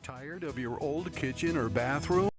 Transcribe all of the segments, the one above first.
Tired of your old kitchen or bathroom?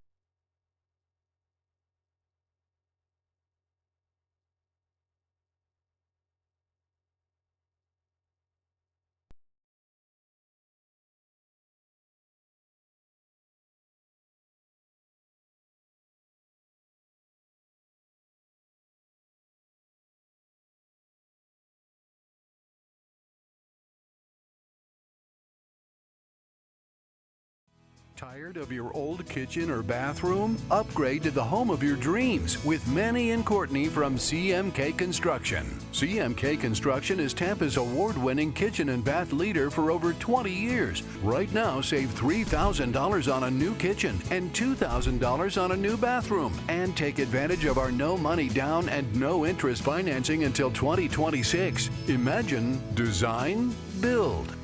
Tired of your old kitchen or bathroom? Upgrade to the home of your dreams with Manny and Courtney from CMK Construction. CMK Construction is Tampa's award-winning kitchen and bath leader for over 20 years. Right now, save $3,000 on a new kitchen and $2,000 on a new bathroom. And take advantage of our no money down and no interest financing until 2026. Imagine, design, build.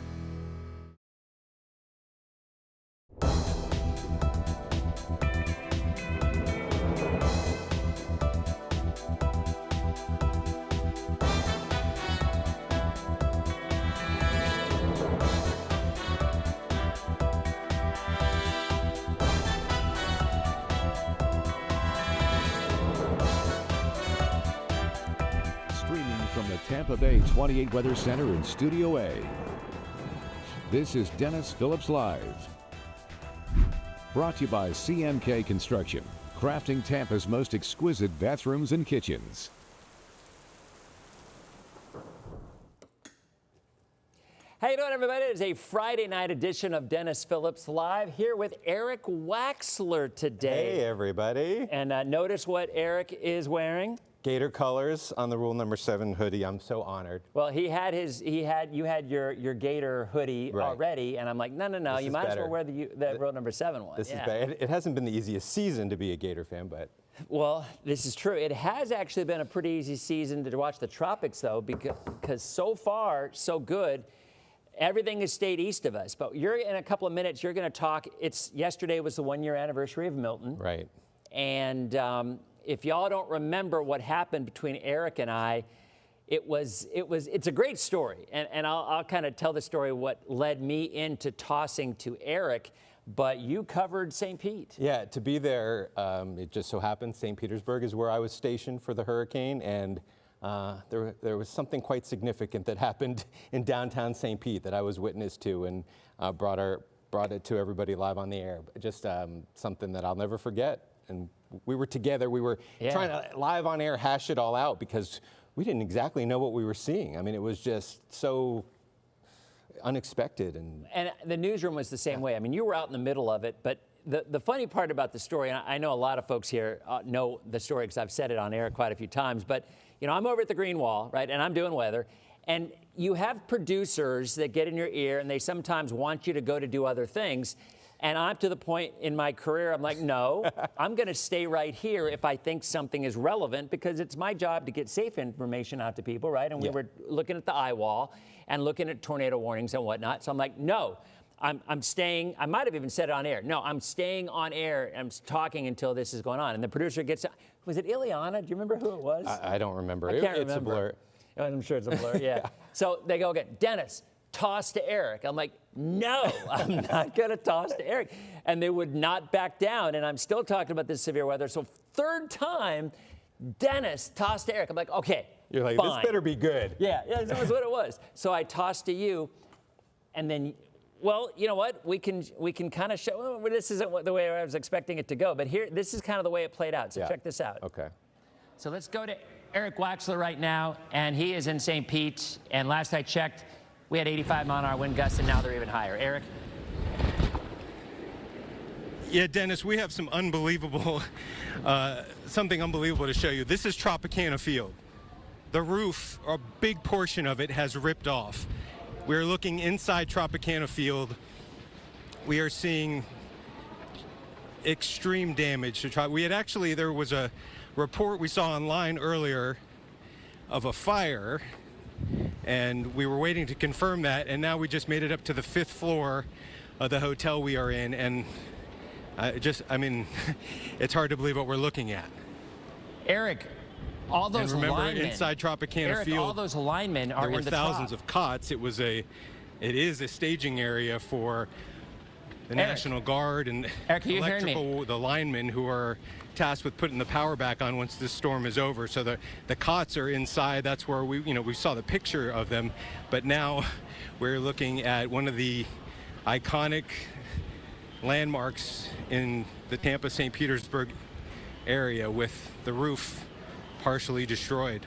From the Tampa Bay 28 Weather Center in Studio A, this is Dennis Phillips Live. Brought to you by CMK Construction, crafting Tampa's most exquisite bathrooms and kitchens. How you doing, everybody? It is a Friday night edition of Dennis Phillips Live, here with Eric Waxler today. Hey, everybody. And notice what Eric is wearing. Gator colors on the Rule Number 7 hoodie. I'm so honored. Well, you had your Gator hoodie Right. already, and I'm like, no, This you is might as better. well wear the Rule Number 7 one. This Yeah. is bad. It hasn't been the easiest season to be a Gator fan, but Well, this is true. It has actually been a pretty easy season to watch the Tropics, though, because so far, so good. Everything has stayed east of us. But in a couple of minutes, you're going to talk. Yesterday was the 1-year anniversary of Milton. right. And if y'all don't remember what happened between Eric and I, it's a great story. And I'll kind of tell the story what led me into tossing to Eric. But you covered St. Pete. Yeah, to be there, it just so happened St. Petersburg is where I was stationed for the hurricane, and there was something quite significant that happened in downtown St. Pete that I was witness to, and brought it to everybody live on the air. Just something that I'll never forget. And we were together. We were trying to live on air hash it all out because we didn't exactly know what we were seeing. I mean, it was just so unexpected. And the newsroom was the same way. I mean, you were out in the middle of it, but the funny part about the story, and I know a lot of folks here know the story because I've said it on air quite a few times, but you know, I'm over at the Green Wall, right, and I'm doing weather, and you have producers that get in your ear, and they sometimes want you to go to do other things. And I'm to the point in my career, I'm like, no, I'm going to stay right here if I think something is relevant, because it's my job to get safe information out to people, right? And we were looking at the eye wall and looking at tornado warnings and whatnot. So I'm like, no, I'm staying. I might have even said it on air. No, I'm staying on air. I'm talking until this is going on. And the producer gets, was it Ileana? Do you remember who it was? I don't remember. I can't It's a remember. blur. I'm sure it's a blur, yeah. So they go again, Dennis, toss to Eric. I'm like, no, I'm not going to toss to Eric. And they would not back down. And I'm still talking about this severe weather. So third time, Dennis tossed to Eric. I'm like, okay, You're like, fine. this better be good. Yeah, that was what it was. So I tossed to you. And then, well, you know what? We can kind of show, well, this isn't the way I was expecting it to go. But here, this is kind of the way it played out. So check this out. Okay. So let's go to Eric Waxler right now. And he is in St. Pete. And last I checked, we had 85-mile-an-hour wind gusts, and now they're even higher. Eric? Yeah, Dennis, we have some unbelievable, something unbelievable to show you. This is Tropicana Field. The roof, a big portion of it, has ripped off. We're looking inside Tropicana Field. We are seeing extreme damage to there was a report we saw online earlier of a fire, and we were waiting to confirm that, and now we just made it up to the 5th floor of the hotel we are in, and I mean, it's hard to believe what we're looking at. Eric, all those and remember, linemen. inside Tropicana Eric, Field, all those linemen are there were in the thousands top. of cots. It is a staging area for the National Guard and Eric, are you hearing me? the linemen who are tasked with putting the power back on once this storm is over. So the cots are inside. That's where we saw the picture of them. But now we're looking at one of the iconic landmarks in the Tampa St. Petersburg area with the roof partially destroyed.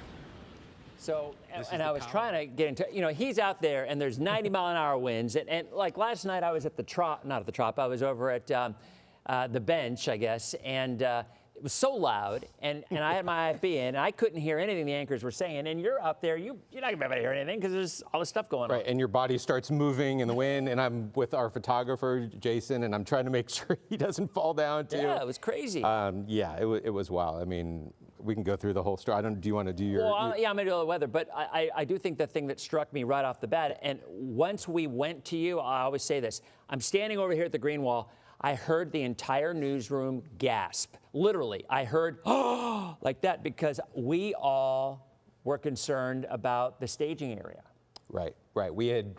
So, and I was trying to get into, he's out there and there's 90-mile-an-hour winds. And like last night I was at the Trop, not at the Trop, I was over at the bench, I guess, and it was so loud, and I had my IFB in, and I couldn't hear anything the anchors were saying. And you're up there, you're not going to be able to hear anything because there's all this stuff going on. Right, and your body starts moving in the wind, and I'm with our photographer, Jason, and I'm trying to make sure he doesn't fall down, too. Yeah, it was crazy. Yeah, it was wild. I mean, we can go through the whole story. Do you want to do your... Well, yeah, I'm going to do all the weather, but I do think the thing that struck me right off the bat, and once we went to you, I always say this, I'm standing over here at the green wall, I heard the entire newsroom gasp. Literally, I heard, oh, like that, because we all were concerned about the staging area. Right. We had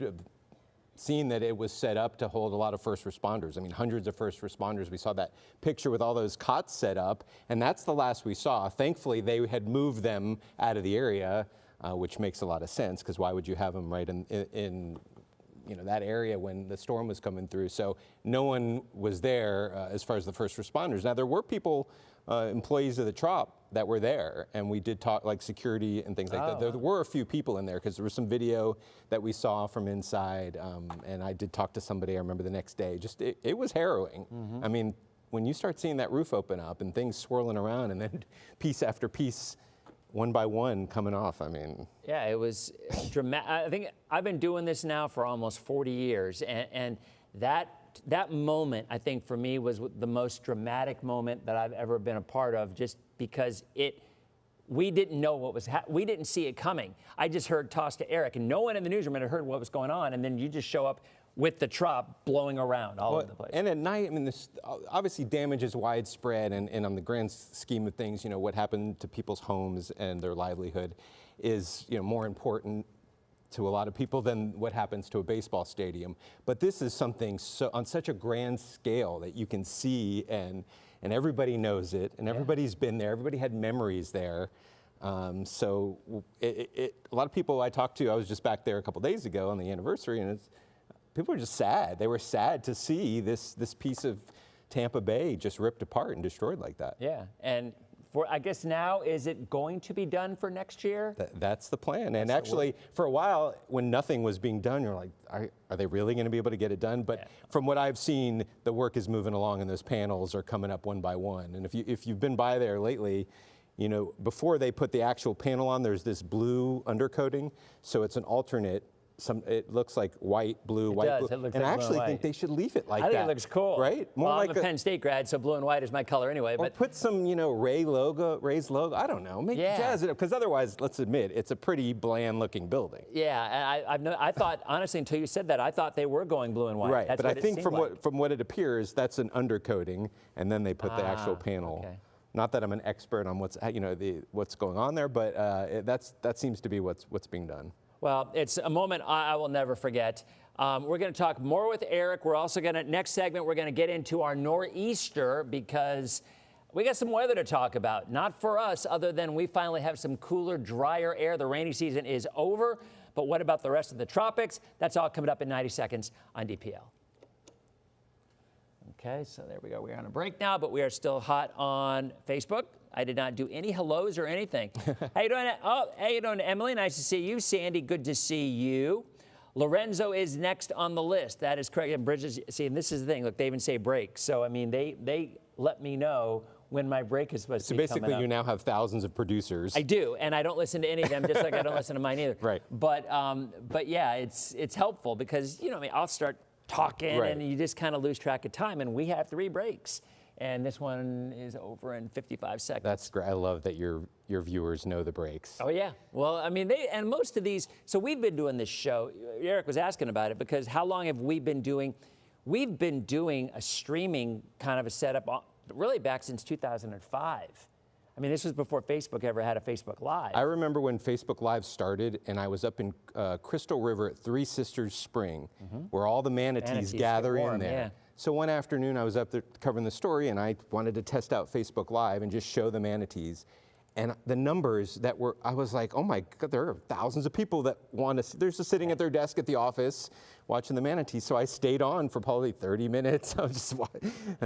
seen that it was set up to hold a lot of first responders. I mean, hundreds of first responders. We saw that picture with all those cots set up, and that's the last we saw. Thankfully, they had moved them out of the area, which makes a lot of sense, because why would you have them right in that area when the storm was coming through? So no one was there as far as the first responders. Now, there were people, employees of the Trop, that were there, and we did talk, like security and things like that. There were a few people in there, because there was some video that we saw from inside, and I did talk to somebody, I remember the next day. Just, it was harrowing. Mm-hmm. I mean, when you start seeing that roof open up and things swirling around, and then piece after piece, one by one, coming off, I mean. Yeah, it was dramatic. I think I've been doing this now for almost 40 years, and that moment, I think, for me, was the most dramatic moment that I've ever been a part of, just because we didn't know what was we didn't see it coming. I just heard toss to Eric, and no one in the newsroom had heard what was going on, and then you just show up with the Trop blowing around all over the place. And at night, I mean, this obviously damage is widespread, and on the grand scheme of things, what happened to people's homes and their livelihood is, more important to a lot of people than what happens to a baseball stadium. But this is something on such a grand scale that you can see, and everybody knows it, and everybody's been there, everybody had memories there. So a lot of people I talked to, I was just back there a couple days ago on the anniversary, and people were just sad. They were sad to see this piece of Tampa Bay just ripped apart and destroyed like that. Yeah, and I guess now, is it going to be done for next year? That's the plan. And actually, for a while, when nothing was being done, you're like, are they really going to be able to get it done? But from what I've seen, the work is moving along, and those panels are coming up one by one. And if you've been by there lately, before they put the actual panel on, there's this blue undercoating, so it's an alternate. It looks like white, blue, white, blue. It looks and like I actually think they should leave it like that. I think it looks cool. Right? More like I'm a Penn State grad, so blue and white is my color anyway. Or put some, Rays logo. I don't know. Jazz it up, because otherwise, let's admit, it's a pretty bland-looking building. Yeah, and I thought, honestly, until you said that, I thought they were going blue and white. Right, That's but I think from what it appears, that's an undercoating, and then they put the actual panel. Okay. Not that I'm an expert on what's going on there, but that seems to be what's being done. Well, it's a moment I will never forget. We're going to talk more with Eric. We're also going to, next segment, we're going to get into our nor'easter, because we got some weather to talk about. Not for us, other than we finally have some cooler, drier air. The rainy season is over. But what about the rest of the tropics? That's all coming up in 90 seconds on DPL. Okay, so there we go. We're on a break now, but we are still hot on Facebook. I did not do any hellos or anything. How you doing? Oh, how you doing, Emily? Nice to see you. Sandy, good to see you. Lorenzo is next on the list. That is correct. And Bridges, see, and this is the thing. Look, they even say break. So, I mean, they let me know when my break is supposed to be coming up. So basically, you now have thousands of producers. I do, and I don't listen to any of them, just like I don't listen to mine either. Right. But yeah, it's helpful, because, I'll start talking, and you just kind of lose track of time, and we have 3 breaks. And this one is over in 55 seconds. That's great. I love that your viewers know the breaks. Oh, yeah. Well, I mean, and most of these, so we've been doing this show. Eric was asking about it, because how long have we been doing? We've been doing a streaming kind of a setup really back since 2005. I mean, this was before Facebook ever had a Facebook Live. I remember when Facebook Live started, and I was up in Crystal River at Three Sisters Spring, where all the manatees gather in there. Yeah. So one afternoon I was up there covering the story, and I wanted to test out Facebook Live and just show the manatees. And the numbers that were, I was like, oh my God, there are thousands of people that want to, they're just sitting at their desk at the office watching the manatees. So I stayed on for probably 30 minutes. I was just,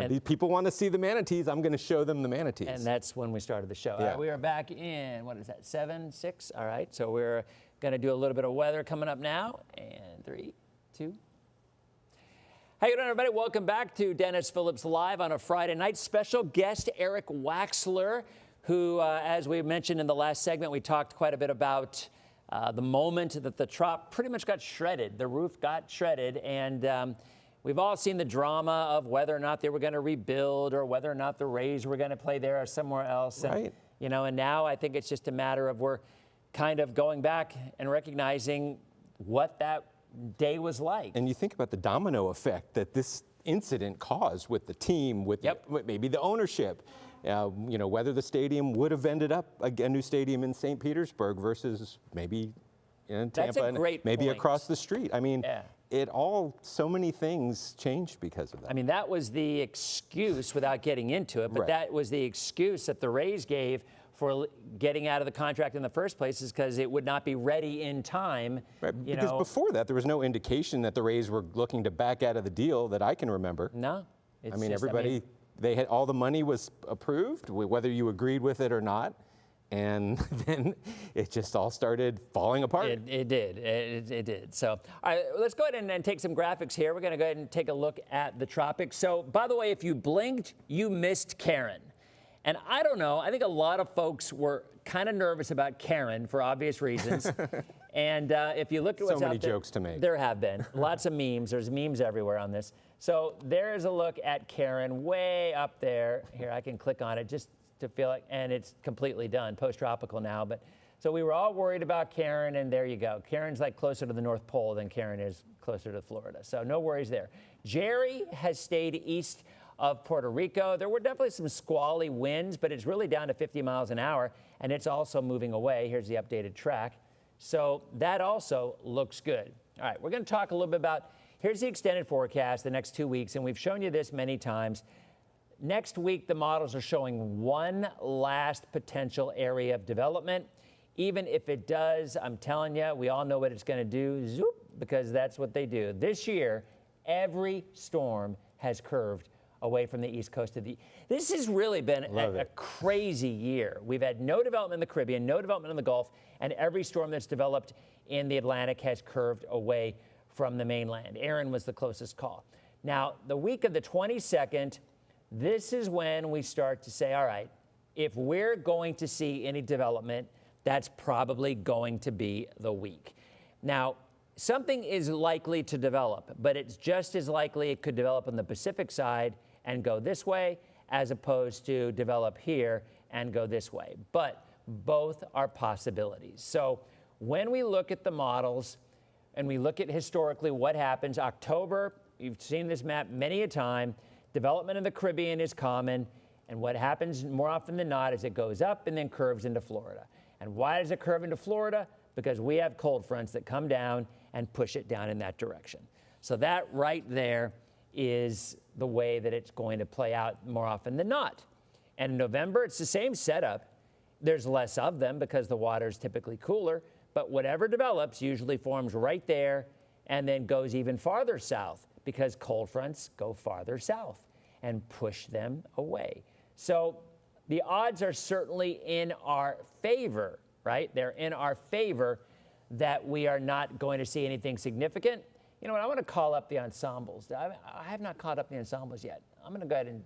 these people want to see the manatees, I'm going to show them the manatees. And that's when we started the show. Yeah. All right, we are back in, what is that, 7, 6? All right, so we're going to do a little bit of weather coming up now. And 3, 2. How you doing, everybody? Welcome back to Dennis Phillips Live on a Friday night. Special guest Eric Waxler, who, as we mentioned in the last segment, we talked quite a bit about the moment that the Trop pretty much got shredded. The roof got shredded, and we've all seen the drama of whether or not they were going to rebuild or whether or not the Rays were going to play there or somewhere else. Right. And, and now I think it's just a matter of we're kind of going back and recognizing what that day was like. And you think about the domino effect that this incident caused with the team, with maybe the ownership. Whether the stadium would have ended up a new stadium in St. Petersburg versus maybe in Tampa, That's a great maybe point. across the street. I mean, so many things changed because of that. I mean, that was the excuse, without getting into it, but that was the excuse that the Rays gave for getting out of the contract in the first place, is because it would not be ready in time. Right, because before that, there was no indication that the Rays were looking to back out of the deal that I can remember. No. They had all the money was approved, whether you agreed with it or not, and then it just all started falling apart. It did. It did. So, all right, let's go ahead and take some graphics here. We're going to go ahead and take a look at the tropics. So, by the way, if you blinked, you missed Karen. And I don't know, I think a lot of folks were kind of nervous about Karen for obvious reasons. And if you look at what's so many out there, jokes to make. There have been lots of memes. There's memes everywhere on this. So there's a look at Karen way up there. Here, I can click on it just to feel like, and it's completely done, post-tropical now. But so we were all worried about Karen, and there you go. Karen's like closer to the North Pole than Karen is closer to Florida. So no worries there. Jerry has stayed east of Puerto Rico. There were definitely some squally winds, but it's really down to 50 miles an hour, and it's also moving away. Here's the updated track. So that also looks good. All right, we're going to talk a little bit about, here's the extended forecast the next 2 weeks, and we've shown you this many times. Next week, the models are showing one last potential area of development. Even if it does, I'm telling you, we all know what it's going to do, zoop, because that's what they do. This year, every storm has curved away from the east coast of the. This has really been a crazy year. We've had no development in the Caribbean, no development in the Gulf, and every storm that's developed in the Atlantic has curved away from the mainland. Aaron was the closest call. Now, the week of the 22nd, this is when we start to say, all right, if we're going to see any development, that's probably going to be the week. Now, something is likely to develop, but it's just as likely it could develop on the Pacific side and go this way, as opposed to develop here and go this way. But both are possibilities. So when we look at the models and we look at historically what happens, October, you've seen this map many a time, development in the Caribbean is common, and what happens more often than not is it goes up and then curves into Florida. And why does it curve into Florida? Because we have cold fronts that come down and push it down in that direction. So that right there is the way that it's going to play out more often than not. And in November, it's the same setup. There's less of them because the water is typically cooler, but whatever develops usually forms right there and then goes even farther south because cold fronts go farther south and push them away. So the odds are certainly in our favor, right? They're in our favor that we are not going to see anything significant. You know what, I want to call up the ensembles. I have not caught up the ensembles yet. I'm going to go ahead and...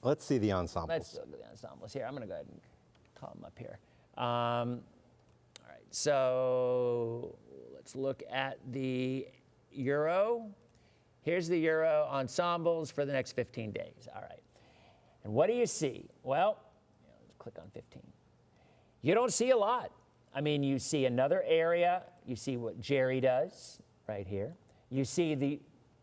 Let's see the ensembles. Let's look at the ensembles here. I'm going to go ahead and call them up here. All right, so let's look at the Euro. Here's the Euro ensembles for the next 15 days. All right. And what do you see? Well, let's click on 15. You don't see a lot. I mean, you see another area. You see what Jerry does right here. You see the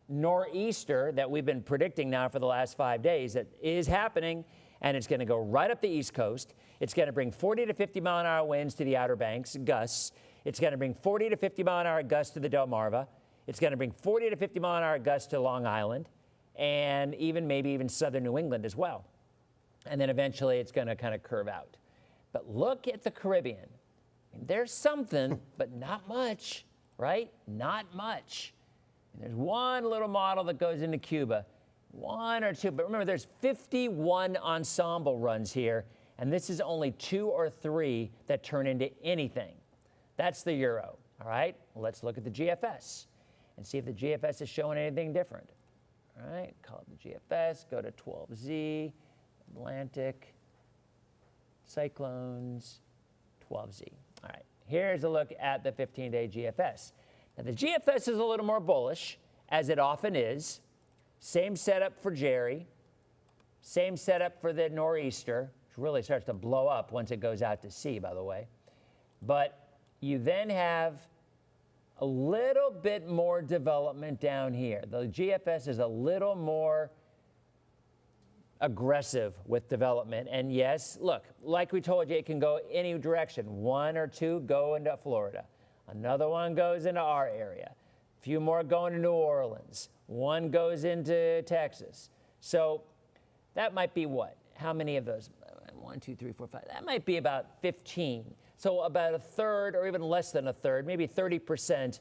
nor'easter that we've been predicting now for the last 5 days that is happening, and it's going to go right up the East Coast. It's going to bring 40 to 50 mile an hour winds to the Outer Banks, gusts. It's going to bring 40 to 50 mile an hour gusts to the Delmarva. It's going to bring 40 to 50 mile an hour gusts to Long Island. and maybe even southern New England as well. And then eventually it's going to kind of curve out. But look at the Caribbean. There's something, but not much, right? Not much. And there's one little model that goes into Cuba, one or two. But remember, there's 51 ensemble runs here, and this is only 2 or 3 that turn into anything. That's the Euro, all right? Well, let's look at the GFS and see if the GFS is showing anything different. All right, call it the GFS, go to 12Z, Atlantic, cyclones, 12Z. All right, here's a look at the 15-day GFS. Now, the GFS is a little more bullish, as it often is. Same setup for Jerry, same setup for the nor'easter, which really starts to blow up once it goes out to sea, by the way. But you then have a little bit more development down here. The GFS is a little more aggressive with development. And yes, look, like we told you, it can go any direction. 1 or 2 go into Florida. Another one goes into our area. A few more going to New Orleans. 1 goes into Texas. So that might be what? How many of those? 1, 2, 3, 4, 5. That might be about 15. So about a third, or even less than a third, maybe 30%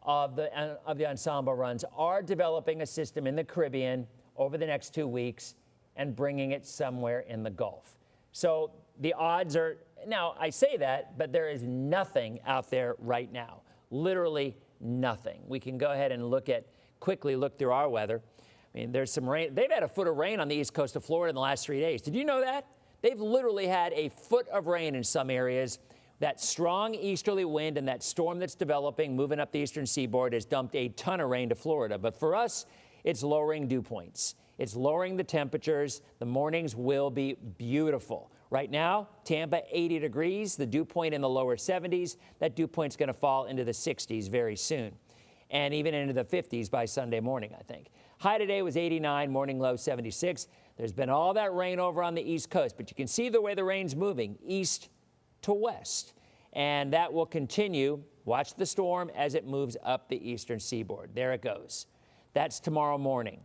of the ensemble runs are developing a system in the Caribbean over the next 2 weeks and bringing it somewhere in the Gulf. So the odds are, now I say that, but there is nothing out there right now, literally nothing. We can go ahead and quickly look through our weather. I mean, there's some rain. They've had a foot of rain on the east coast of Florida in the last 3 days. Did you know that? They've literally had a foot of rain in some areas. That strong easterly wind and that storm that's developing, moving up the eastern seaboard, has dumped a ton of rain to Florida. But for us, it's lowering dew points. It's lowering the temperatures. The mornings will be beautiful. Right now, Tampa, 80 degrees, the dew point in the lower 70s. That dew point's going to fall into the 60s very soon, and even into the 50s by Sunday morning, I think. High today was 89, morning low 76. There's been all that rain over on the East Coast, but you can see the way the rain's moving east to west, and that will continue. Watch the storm as it moves up the eastern seaboard. There it goes. That's tomorrow morning.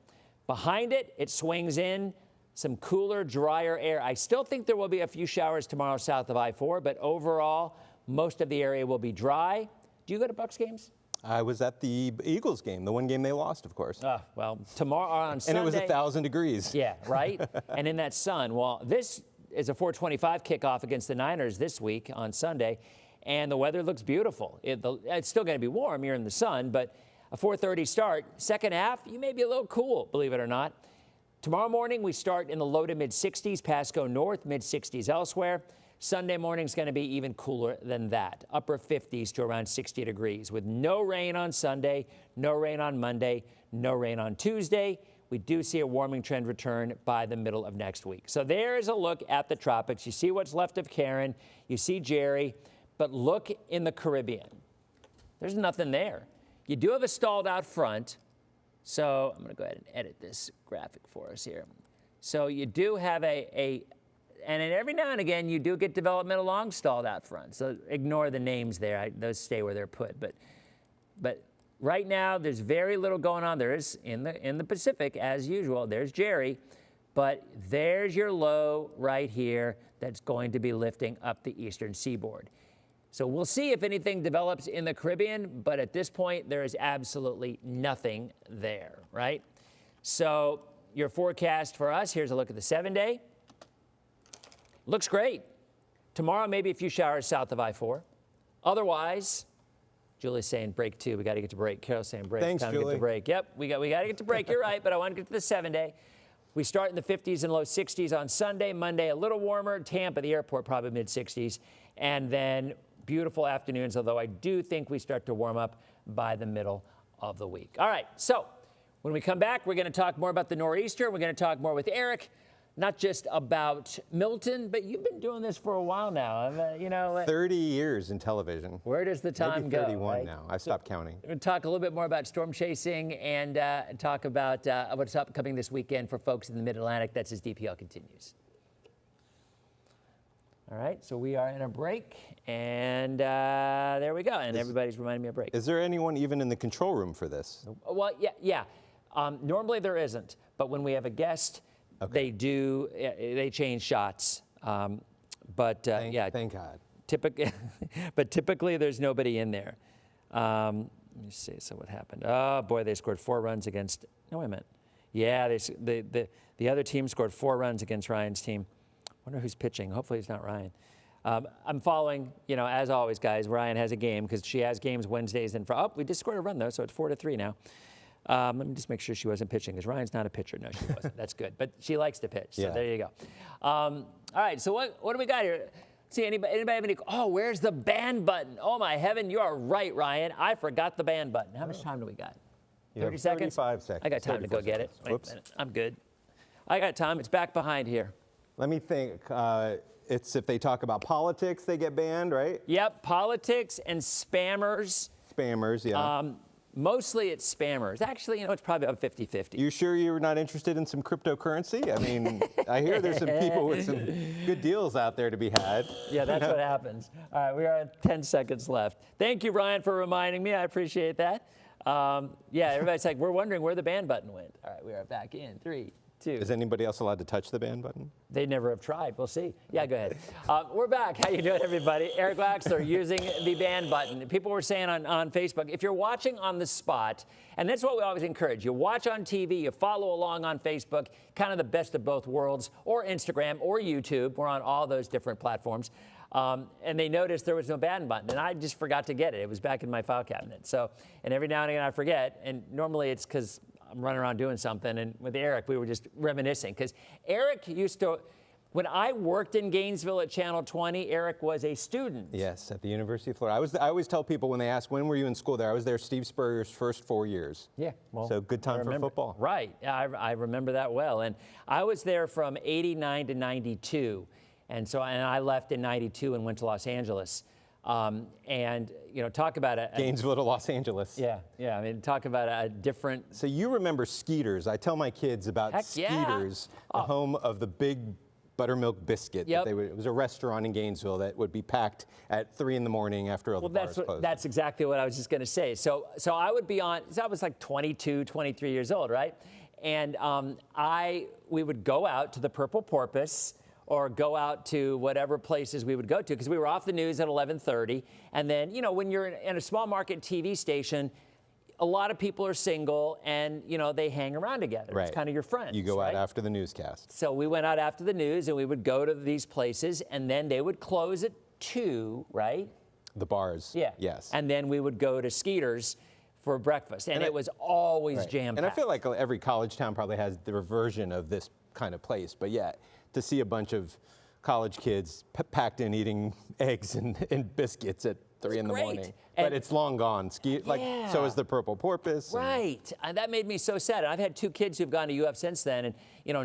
Behind it, it swings in some cooler, drier air. I still think there will be a few showers tomorrow south of I-4, but overall, most of the area will be dry. Do you go to Bucs games? I was at the Eagles game, the one game they lost, of course. Well, tomorrow on Sunday. And it was 1,000 degrees. Yeah, right? And in that sun. Well, this is a 4:25 kickoff against the Niners this week on Sunday, and the weather looks beautiful. It's still going to be warm. You're in the sun, but a 4:30 start. Second half, you may be a little cool, believe it or not. Tomorrow morning, we start in the low to mid-60s, Pasco north, mid-60s elsewhere. Sunday morning is going to be even cooler than that, upper 50s to around 60 degrees, with no rain on Sunday, no rain on Monday, no rain on Tuesday. We do see a warming trend return by the middle of next week. So there's a look at the tropics. You see what's left of Karen, you see Jerry, but look in the Caribbean. There's nothing there. You do have a stalled out front. So I'm going to go ahead and edit this graphic for us here. So you do have and every now and again, you do get development along stalled out front. So ignore the names there. Those stay where they're put. But right now, there's very little going on. There is in the Pacific, as usual. There's Jerry. But there's your low right here that's going to be lifting up the eastern seaboard. So we'll see if anything develops in the Caribbean, but at this point, there is absolutely nothing there, right? So your forecast for us, here's a look at the 7-day. Looks great. Tomorrow, maybe a few showers south of I-4. Otherwise, Julie's saying break 2. We got to get to break. Carol's saying break. Thanks, Time Julie. to get to break. Yep, we got to get to break. You're right, but I want to get to the 7-day. We start in the 50s and low 60s on Sunday. Monday, a little warmer. Tampa, the airport, probably mid-60s. And then beautiful afternoons, although I do think we start to warm up by the middle of the week. All right, so when we come back, we're going to talk more about the nor'easter. We're going to talk more with Eric, not just about Milton, but you've been doing this for a while now. 30 years in television. Where does the time Maybe 31 go? Right? now. I stopped counting. We're going to talk a little bit more about storm chasing and talk about what's upcoming this weekend for folks in the Mid-Atlantic. That's as DPL continues. All right, so we are in a break, and there we go. And everybody's reminding me of break. Is there anyone even in the control room for this? Well, yeah. Normally there isn't, But when we have a guest, they change shots. Thank God. Typically there's nobody in there. Let me see. So what happened? Oh boy, they scored 4 runs against. No, wait a minute. Yeah, the other team scored 4 runs against Ryan's team. Wonder who's pitching. Hopefully it's not Ryan. I'm following, as always, guys. Ryan has a game because she has games Wednesdays and we just scored a run though, so it's 4-3 now. Let me just make sure she wasn't pitching because Ryan's not a pitcher. No, she wasn't. That's good. But she likes to pitch. So there you go. All right. So what do we got here? See, anybody have any? Oh, where's the ban button? Oh my heaven, you are right, Ryan. I forgot the ban button. How much time do we got? 30 seconds? 35 seconds. I got time to go get it. Wait a minute. I'm good. I got time. It's back behind here. Let me think. It's if they talk about politics, they get banned, right? Yep, politics and spammers. Spammers, yeah. Mostly it's spammers. Actually, it's probably about 50-50. You sure you're not interested in some cryptocurrency? I mean, I hear there's some people with some good deals out there to be had. Yeah, that's what happens. All right, we are at 10 seconds left. Thank you, Ryan, for reminding me. I appreciate that. Everybody's like, we're wondering where the ban button went. All right, we are back in 3, 2. Is anybody else allowed to touch the ban button? They never have tried. We'll see. Yeah, go ahead. We're back. How you doing, everybody? Eric Waxler using the ban button. People were saying on Facebook, if you're watching on the spot, and that's what we always encourage, you watch on TV, you follow along on Facebook, kind of the best of both worlds, or Instagram, or YouTube. We're on all those different platforms. And they noticed there was no ban button, and I just forgot to get it. It was back in my file cabinet. So, and every now and again I forget, and normally it's because I'm running around doing something, and with Eric, we were just reminiscing. Because Eric used to, when I worked in Gainesville at Channel 20, Eric was a student. Yes, at the University of Florida. I always tell people when they ask, when were you in school there? I was there Steve Spurrier's first 4 years. Yeah. Well, so good time for football. Right. I remember that well. And I was there from 89 to 92. And I left in 92 and went to Los Angeles. Talk about Gainesville to Los Angeles. Yeah. I mean, talk about a different. So you remember Skeeter's. I tell my kids about Skeeter's, the home of the big buttermilk biscuit. Yep. It was a restaurant in Gainesville that would be packed at 3 in the morning after all the bars closed. That's exactly what I was just going to say. So I would be on, I was like 22, 23 years old, right? And we would go out to the Purple Porpoise, or go out to whatever places we would go to, because we were off the news at 11:30. And then, when you're in a small market TV station, a lot of people are single and, they hang around together. Right. It's kind of your friends. You go out after the newscast. So we went out after the news and we would go to these places, and then they would close at 2, right? The bars. Yeah. Yes. And then we would go to Skeeter's for breakfast. And it was always jam-packed. And I feel like every college town probably has their version of this kind of place. But yeah, to see a bunch of college kids packed in eating eggs and biscuits at 3 in the morning. But it's long gone. So is the Purple Porpoise. Right. And that made me so sad. And I've had 2 kids who've gone to UF since then. And,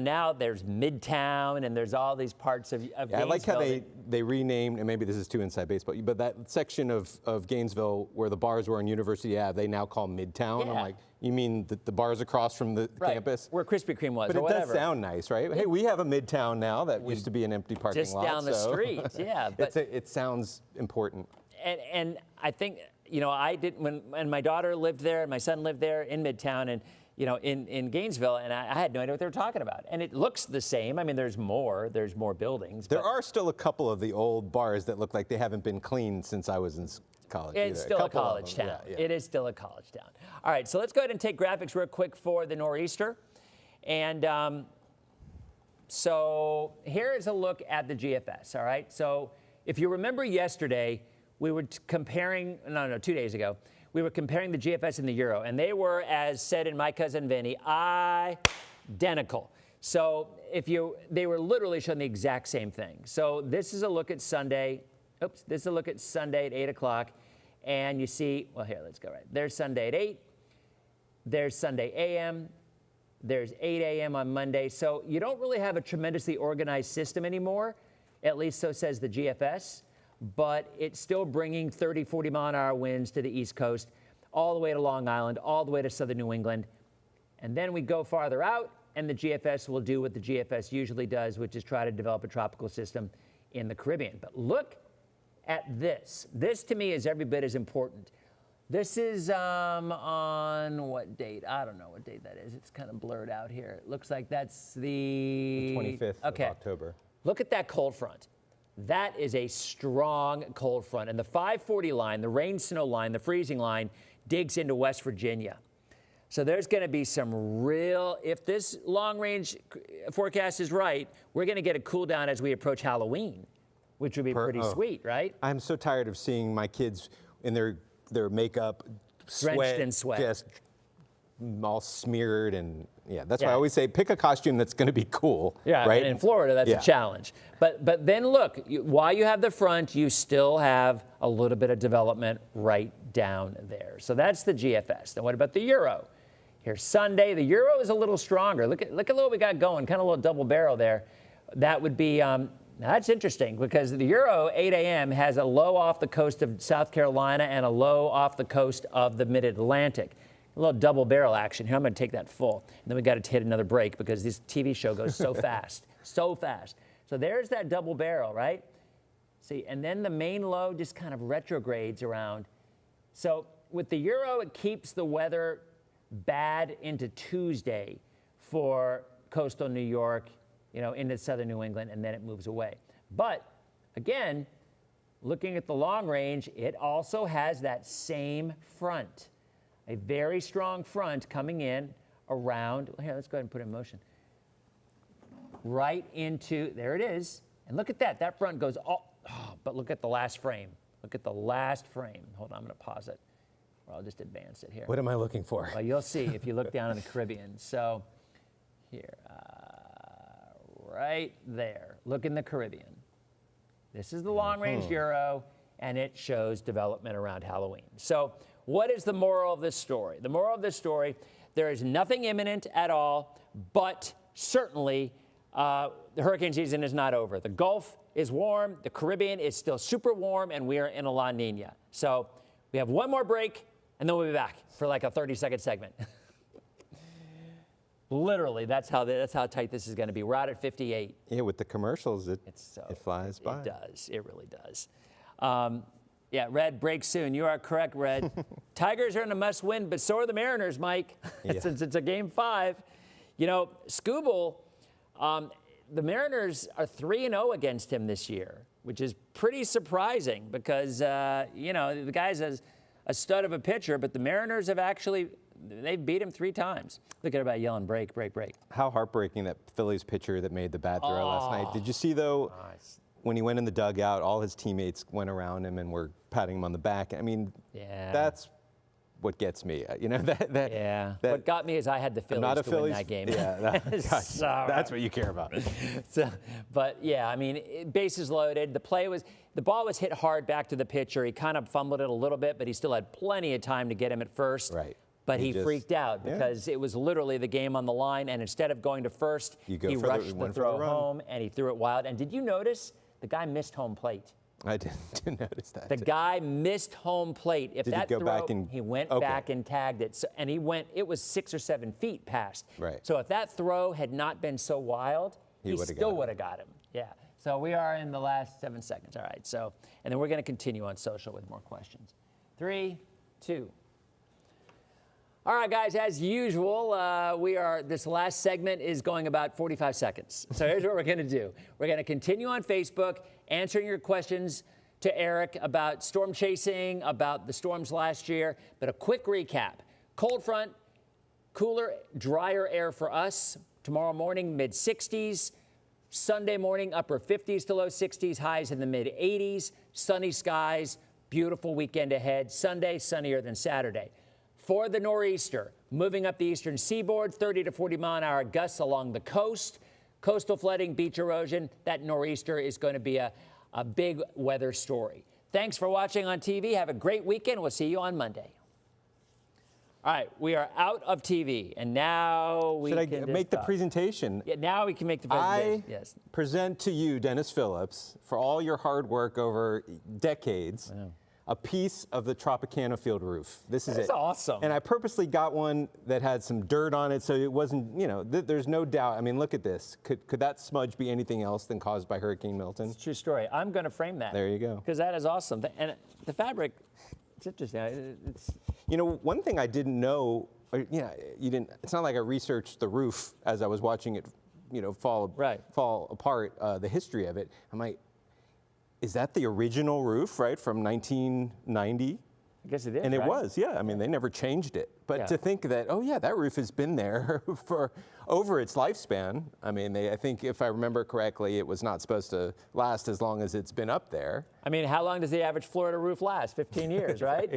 now there's Midtown and there's all these parts of Gainesville. I like how they renamed, and maybe this is too inside baseball, but that section of Gainesville where the bars were on University Ave, they now call Midtown. Yeah. I'm like, you mean the bars across from the campus? Where Krispy Kreme was, but or whatever. But it does sound nice, right? Hey, we have a Midtown now that used to be an empty parking lot. Just down the street, yeah. But it sounds important. And I think, I didn't, when my daughter lived there and my son lived there in Midtown and, in Gainesville, and I had no idea what they were talking about. And it looks the same. I mean, there's more buildings. There are still a couple of the old bars that look like they haven't been cleaned since I was in college. It's still a college town. Yeah. It is still a college town. All right, so let's go ahead and take graphics real quick for the nor'easter. And so here is a look at the GFS, all right? So if you remember yesterday, we were comparing, 2 days ago, we were comparing the GFS and the Euro, and they were, as said in My Cousin Vinny, identical. So they were literally showing the exact same thing. So this is a look at Sunday. This is a look at Sunday at 8 o'clock. And you see, well, here, let's go right. There's Sunday at 8. There's Sunday AM. There's 8 a.m. on Monday. So you don't really have a tremendously organized system anymore, at least so says the GFS. But it's still bringing 30, 40 mile an hour winds to the East Coast, all the way to Long Island, all the way to southern New England. And then we go farther out, and the GFS will do what the GFS usually does, which is try to develop a tropical system in the Caribbean. But look at this. This, to me, is every bit as important. This is on what date? I don't know what date that is. It's kind of blurred out here. It looks like that's the 25th of October. Look at that cold front. That is a strong cold front. And the 540 line, the rain snow line, the freezing line, digs into West Virginia. So there's going to be some real, if this long range forecast is right, we're going to get a cool down as we approach Halloween, which would be pretty sweet, right? I'm so tired of seeing my kids in their makeup, Drenched in sweat. just all smeared, and that's why I always say pick a costume that's going to be cool. Yeah, right? and in Florida, that's a challenge. But then look, while you have the front, you still have a little bit of development right down there. So that's the GFS. Then what about the Euro? Here's Sunday. The Euro is a little stronger. Look at what we got going, kind of a little double barrel there. That would be. Now that's interesting because the Euro, 8 a.m., has a low off the coast of South Carolina and a low off the coast of the mid-Atlantic. A little double barrel action here. I'm going to take that full. And then we got to hit another break because this TV show goes so fast, so fast. So there's that double barrel, right? See, and then the main low just kind of retrogrades around. So with the Euro, it keeps the weather bad into Tuesday for coastal New York, into southern New England, and then it moves away. But again, looking at the long range, it also has that same front, a very strong front coming in around, here, let's go ahead and put it in motion. Right into, there it is. And look at that, that front goes but look at the last frame. Look at the last frame. Hold on, I'm gonna pause it, or I'll just advance it here. What am I looking for? Well, you'll see if you look down in the Caribbean. So here, right there. Look in the Caribbean. This is the long-range Euro, and it shows development around Halloween. So what is the moral of this story? The moral of this story, there is nothing imminent at all, but certainly the hurricane season is not over. The Gulf is warm, the Caribbean is still super warm, and we are in a La Nina. So we have one more break, and then we'll be back for like a 30-second segment. Literally, that's how tight this is going to be. We're out at 58. Yeah, with the commercials, it flies by. It does. It really does. Red, break soon. You are correct, Red. Tigers are in a must-win, but so are the Mariners, Mike, since it's a Game 5. Skubal, the Mariners are 3-0 against him this year, which is pretty surprising because, the guy's a stud of a pitcher, but the Mariners have actually they've beat him 3 times. Look at everybody yelling, break, break, break. How heartbreaking that Phillies pitcher that made the bad throw last night. Did you see, though, when he went in the dugout, all his teammates went around him and were patting him on the back? I mean, that's what gets me. What got me is I had the Phillies to win that game. Yeah, that's what you care about. Bases loaded. The ball was hit hard back to the pitcher. He kind of fumbled it a little bit, but he still had plenty of time to get him at first. Right. But he freaked out because it was literally the game on the line, and instead of going to first, he rushed the throw home, and he threw it wild. And did you notice the guy missed home plate? I didn't notice that. The guy missed home plate. If Did that he go throw, back and he went back and tagged it. So, and it was 6 or 7 feet past. Right. So if that throw had not been so wild, he still would have got him. Yeah. So we are in the last 7 seconds. All right. So, and then we're going to continue on social with more questions. 3, 2. All right, guys, as usual, this last segment is going about 45 seconds. So here's what we're going to do. We're going to continue on Facebook, answering your questions to Eric about storm chasing, about the storms last year. But a quick recap. Cold front, cooler, drier air for us. Tomorrow morning, mid-60s. Sunday morning, upper 50s to low 60s, highs in the mid-80s. Sunny skies, beautiful weekend ahead. Sunday, sunnier than Saturday. For the nor'easter, moving up the eastern seaboard, 30 to 40 mile an hour gusts along the coast. Coastal flooding, beach erosion. That nor'easter is going to be a big weather story. Thanks for watching on TV. Have a great weekend. We'll see you on Monday. All right, we are out of TV, and now we can Should I make the presentation? Yeah, now we can make the presentation. I Yes. present to you, Dennis Phillips, for all your hard work over decades, a piece of the Tropicana field roof. This is it. That's awesome. And I purposely got one that had some dirt on it, so it wasn't, there's no doubt. I mean, look at this. Could that smudge be anything else than caused by Hurricane Milton? It's a true story. I'm going to frame that. There you go. Because that is awesome. And the fabric It's interesting. It's You know, one thing I didn't know, or, yeah, you didn't. It's not like I researched the roof as I was watching it, you know, fall apart. The history of it. I'm like, is that the original roof, right, from 1990? I guess it is. And it right? was, yeah. I mean, they never changed it. But Yeah. to think that, oh yeah, that roof has been there for over its lifespan. I mean, I think if I remember correctly, it was not supposed to last as long as it's been up there. I mean, how long does the average Florida roof last? 15 years, right?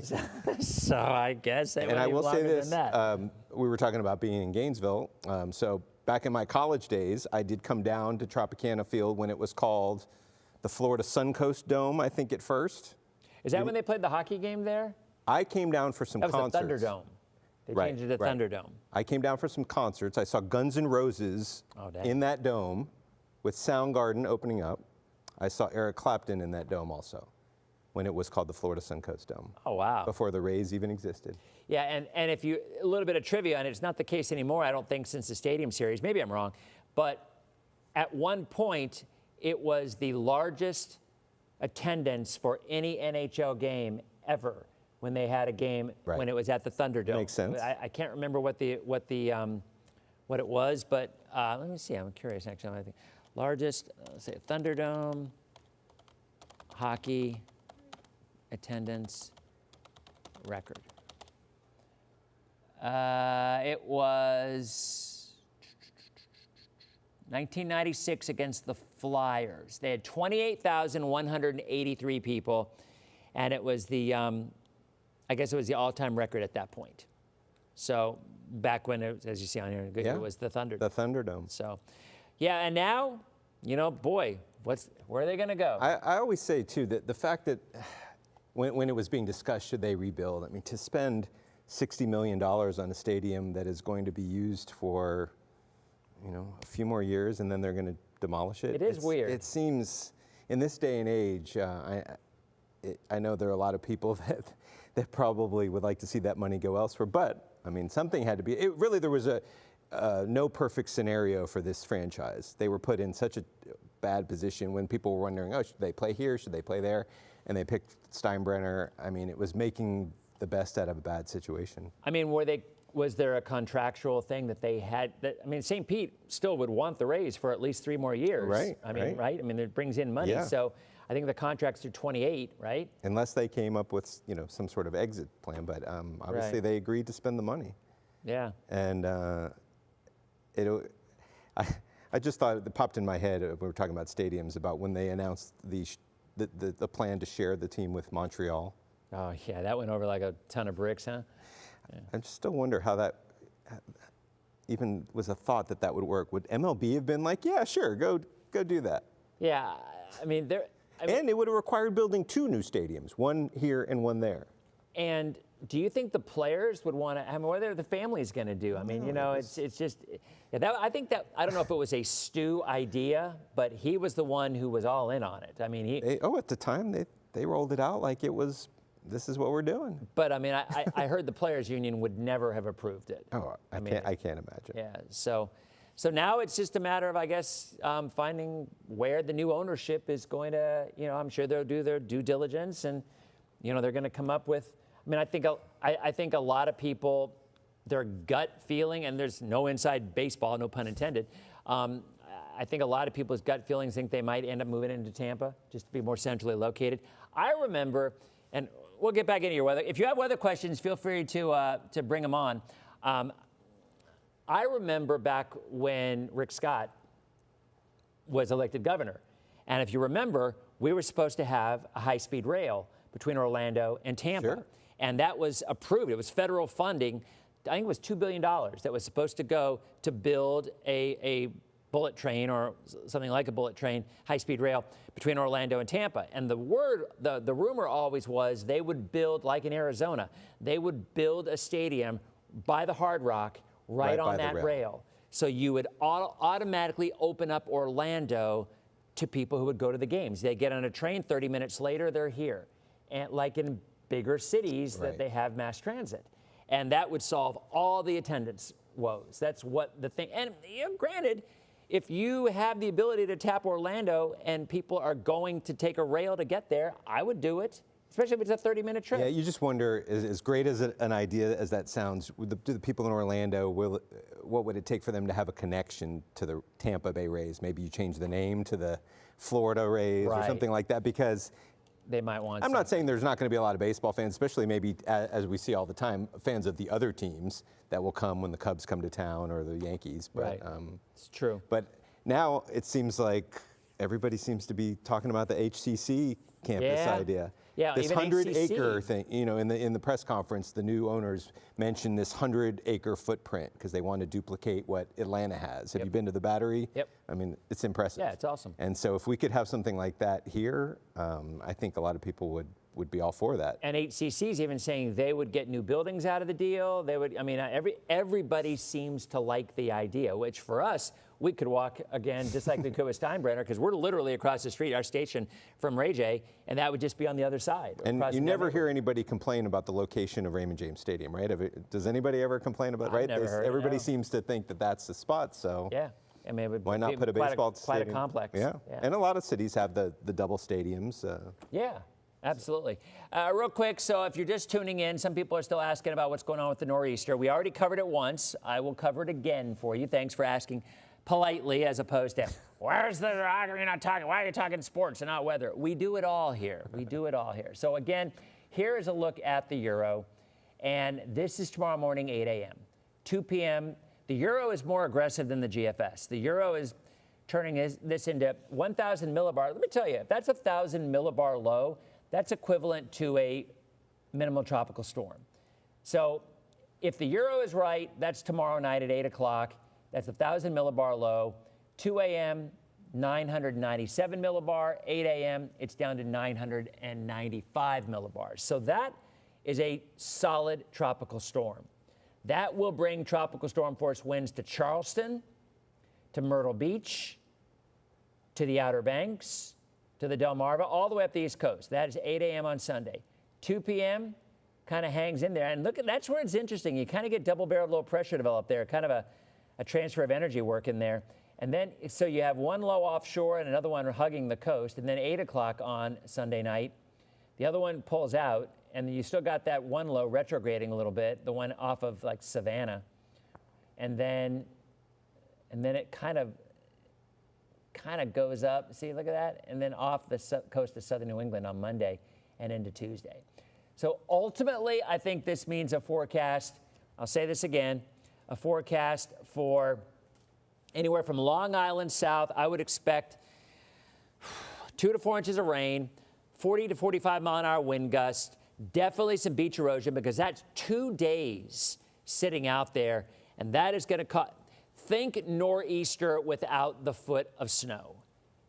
So I guess it And I will say this, than that. we were talking about being in Gainesville. So back in my college days, I did come down to Tropicana Field when it was called the Florida Suncoast Dome, I think at first. Is that when they played the hockey game there? I came down for some That was concerts. the Thunderdome. They Right, changed it to right. Thunderdome. I came down for some concerts. I saw Guns N' Roses Oh, dang. in that dome with Soundgarden opening up. I saw Eric Clapton in that dome also when it was called the Florida Suncoast Dome. Oh, wow. Before the Rays even existed. Yeah, and if you, a little bit of trivia, and it's not the case anymore, I don't think, since the Stadium Series. Maybe I'm wrong. But at one point, it was the largest attendance for any NHL game ever when they had a game Right. when it was at the Thunderdome. Makes sense. I can't remember what it was, but let me see. I'm curious actually. I think largest, let's say Thunderdome hockey attendance record. It was 1996 against the Flyers. They had 28,183 people, and it was the, I guess it was the all-time record at that point. So back when, it was, as you see on here, Yeah. it was the Thunderdome. The Thunderdome. So, yeah, and now, you know, boy, where are they going to go? I always say, too, that the fact that when it was being discussed, should they rebuild? I mean, to spend $60 million on a stadium that is going to be used for, you know, a few more years and then they're going to demolish it. It is weird. It seems, in this day and age, I know there are a lot of people that probably would like to see that money go elsewhere, but, I mean, something had to be, really there was no perfect scenario for this franchise. They were put in such a bad position when people were wondering, oh, should they play here, should they play there? And they picked Steinbrenner. I mean, it was making the best out of a bad situation. I mean, was there a contractual thing that they had? I mean, St. Pete still would want the Rays for at least 3 more years. Right, I mean, right. right? I mean, it brings in money. Yeah. So I think the contract's through 28, right? Unless they came up with, you know, some sort of exit plan, but obviously Right. they agreed to spend the money. Yeah. And I just thought it popped in my head. We were talking about stadiums, about when they announced the plan to share the team with Montreal. Oh, yeah, that went over like a ton of bricks, huh? I just still wonder how that even was a thought that would work. Would MLB have been like, yeah, sure, go do that? Yeah, I mean, And it would have required building 2 new stadiums, one here and one there. and do you think the players would want to? I mean, what are the families going to do? I mean, you know, it's just. Yeah, I think that, I don't know if it was a Stu idea, but he was the one who was all in on it. I mean, At the time they rolled it out like it was, this is what we're doing. But I mean, I heard the players' union would never have approved it. Oh, I can't imagine. Yeah. So now it's just a matter of, I guess, finding where the new ownership is going to. You know, I'm sure they'll do their due diligence, and you know, they're going to come up with. I mean, I think a lot of people, their gut feeling, and there's no inside baseball, no pun intended. I think a lot of people's gut feelings think they might end up moving into Tampa just to be more centrally located. I remember, and we'll get back into your weather. If you have weather questions, feel free to bring them on. I remember back when Rick Scott was elected governor. And if you remember, we were supposed to have a high-speed rail between Orlando and Tampa. Sure. And that was approved. It was federal funding. I think it was $2 billion that was supposed to go to build a bullet train or something like a bullet train, high-speed rail between Orlando and Tampa. And the rumor always was they would build, like in Arizona, they would build a stadium by the Hard Rock right on that rail. So you would automatically open up Orlando to people who would go to the games. They get on a train, 30 minutes later, they're here. And like in bigger cities that they have mass transit. And that would solve all the attendance woes. That's what the thing, and you know, granted, if you have the ability to tap Orlando and people are going to take a rail to get there, I would do it. especially if it's a 30-minute trip. Yeah, you just wonder, as great as an idea as that sounds, do the people in Orlando, what would it take for them to have a connection to the Tampa Bay Rays? Maybe you change the name to the Florida Rays or something like that, because they might want I'm not saying there's not going to be a lot of baseball fans, especially maybe, as we see all the time, fans of the other teams that will come when the Cubs come to town or the Yankees. But, it's true. But now it seems like everybody seems to be talking about the HCC campus idea. Yeah, this even 100-acre thing, you know, in the press conference, the new owners mentioned this 100-acre footprint because they want to duplicate what Atlanta has. Have you been to the Battery? Yep. I mean, it's impressive. Yeah, it's awesome. And so if we could have something like that here, I think a lot of people would be all for that. And HCC's even saying they would get new buildings out of the deal. They would, I mean, everybody seems to like the idea, which for us, we could walk again, just like we could with Steinbrenner, because we're literally across the street, our station from Ray J, and that would just be on the other side. And you never hear anybody complain about the location of Raymond James Stadium, right? Does anybody ever complain about, right? Never heard everybody seems to think that that's the spot, so. Yeah. I mean, it would why not put a baseball stadium? Quite a complex. Yeah. And a lot of cities have the double stadiums. Yeah. Absolutely. Real quick, so if you're just tuning in, some people are still asking about what's going on with the nor'easter. We already covered it once. I will cover it again for you. Thanks for asking politely, as opposed to, where's the, you're not talking, why are you talking sports and not weather? We do it all here. We do it all here. So again, here is a look at the Euro, and this is tomorrow morning, 8 a.m. 2 p.m. The Euro is more aggressive than the GFS. The Euro is turning this into 1,000 millibar. Let me tell you, if that's 1,000 millibar low, that's equivalent to a minimal tropical storm. So if the Euro is right, that's tomorrow night at 8 o'clock. That's 1,000 millibar low. 2 a.m., 997 millibar. 8 a.m., it's down to 995 millibars. So that is a solid tropical storm. That will bring tropical storm force winds to Charleston, to Myrtle Beach, to the Outer Banks, to the Delmarva, all the way up the East Coast. That is 8 a.m. on Sunday. 2 p.m. kind of hangs in there. And look, that's where it's interesting. You kind of get double-barreled low pressure developed there, kind of a transfer of energy work in there. And then, so you have one low offshore and another one hugging the coast. And then 8 o'clock on Sunday night, the other one pulls out, and you still got that one low retrograding a little bit, the one off of like Savannah. And then it kind of goes up. See, look at that. And then off the coast of southern New England on Monday and into Tuesday. So ultimately, I think this means a forecast. I'll say this again, a forecast for anywhere from Long Island south. I would expect 2 to 4 inches of rain, 40 to 45 mile an hour wind gust, definitely some beach erosion, because that's 2 days sitting out there. And that is going to cause, think nor'easter without the foot of snow,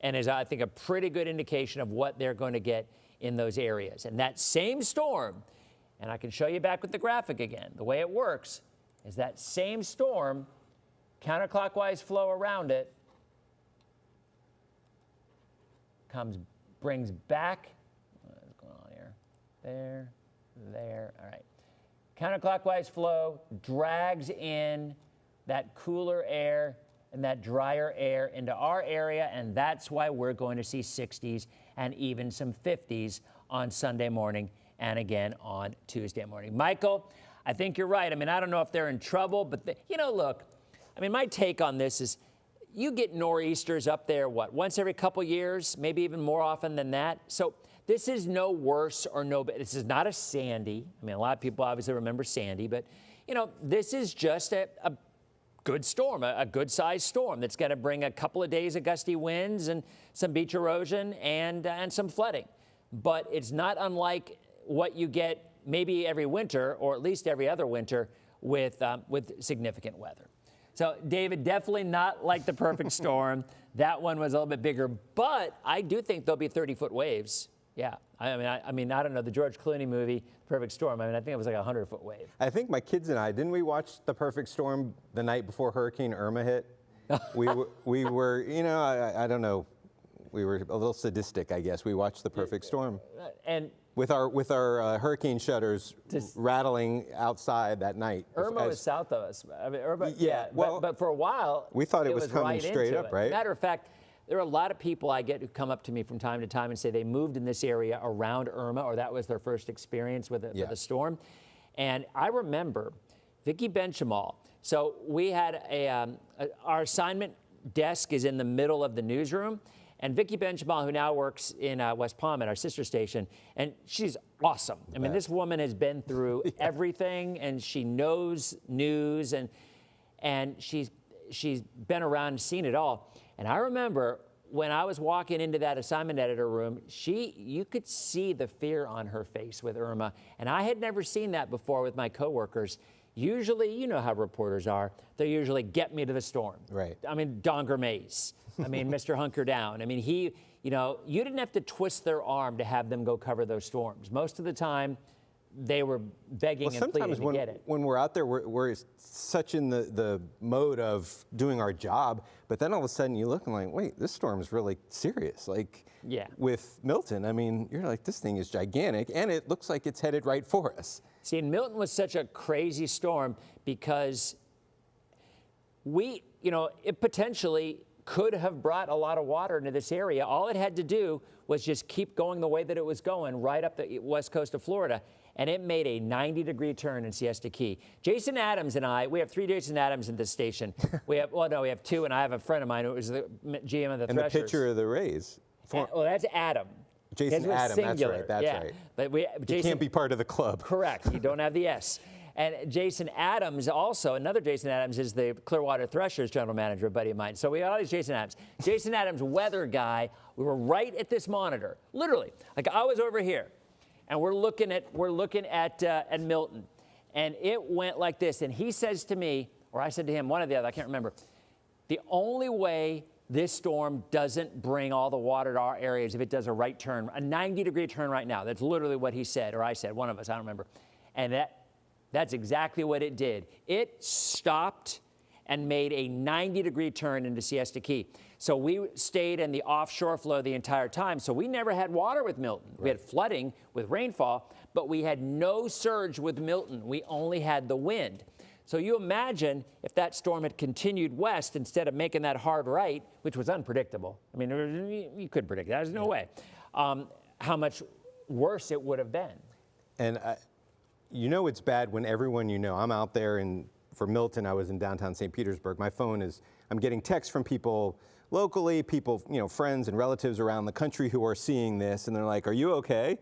and is, I think, a pretty good indication of what they're going to get in those areas. And that same storm, and I can show you back with the graphic again, the way it works is that same storm, counterclockwise flow around it, brings back, what's going on here? There, all right. Counterclockwise flow drags in that cooler air and that drier air into our area, and that's why we're going to see 60s and even some 50s on Sunday morning and again on Tuesday morning. Michael, I think you're right. I mean, I don't know if they're in trouble, but, look, I mean, my take on this is you get nor'easters up there, once every couple years, maybe even more often than that. So this is no worse or no better. This is not a Sandy. I mean, a lot of people obviously remember Sandy, but, this is just a good storm, a good-sized storm that's going to bring a couple of days of gusty winds and some beach erosion and some flooding. But it's not unlike what you get maybe every winter, or at least every other winter, with significant weather. So, David, definitely not like the perfect storm. That one was a little bit bigger, but I do think there'll be 30-foot waves. Yeah, I mean, I don't know, the George Clooney movie, Perfect Storm, I think it was like a 100-foot wave. I think my kids and I, didn't we watch The Perfect Storm the night before Hurricane Irma hit? we were, I don't know, we were a little sadistic, I guess. We watched The Perfect Storm. And with our hurricane shutters rattling outside that night. Irma was south of us. I mean, Irma, well, but for a while, we thought it was coming right straight up, right? Matter of fact, There are a lot of people I get who come up to me from time to time and say they moved in this area around Irma, or that was their first experience with a storm. And I remember Vicki Benchamal. So we had our assignment desk is in the middle of the newsroom. And Vicki Benchamal, who now works in West Palm at our sister station, and she's awesome. I mean, this woman has been through everything, and she knows news, and she's been around and seen it all. And I remember when I was walking into that assignment editor room, you could see the fear on her face with Irma, and I had never seen that before with my coworkers. Usually, you know how reporters are. They usually get me to the storm. Right. I mean, Donger Mays. I mean, Mr. Hunker Down. I mean, you didn't have to twist their arm to have them go cover those storms. Most of the time, they were begging and pleading to get it. When we're out there, we're such in the mode of doing our job, but then all of a sudden you look and like, wait, this storm is really serious. Like with Milton, I mean, you're like, this thing is gigantic, and it looks like it's headed right for us. See, and Milton was such a crazy storm because it potentially could have brought a lot of water into this area. All it had to do was just keep going the way that it was going right up the west coast of Florida. And it made a 90-degree turn in Siesta Key. Jason Adams and I, we have 3 Jason Adams in this station. We have 2, and I have a friend of mine who was the GM of the Threshers. And the pitcher of the Rays. Well, that's Adam. Jason Adams, singular. that's right. But Jason, he can't be part of the club. Correct, you don't have the S. And Jason Adams also, another Jason Adams is the Clearwater Threshers general manager, a buddy of mine. So we got all these Jason Adams. Jason Adams, weather guy, we were right at this monitor, literally. Like I was over here, and we're looking at Milton, and it went like this. And he says to me, or I said to him, one or the other, I can't remember, the only way this storm doesn't bring all the water to our areas if it does a right turn, a 90-degree turn right now. That's literally what he said, or I said, one of us, I don't remember. And that's exactly what it did. It stopped and made a 90-degree turn into Siesta Key. So we stayed in the offshore flow the entire time. So we never had water with Milton. Right. We had flooding with rainfall, but we had no surge with Milton. We only had the wind. So you imagine if that storm had continued west instead of making that hard right, which was unpredictable. I mean, you couldn't predict that. There's no way. How much worse it would have been. And it's bad when everyone I'm out there, and for Milton, I was in downtown St. Petersburg. My phone I'm getting texts from people locally, people, friends and relatives around the country who are seeing this, and they're like, are you okay?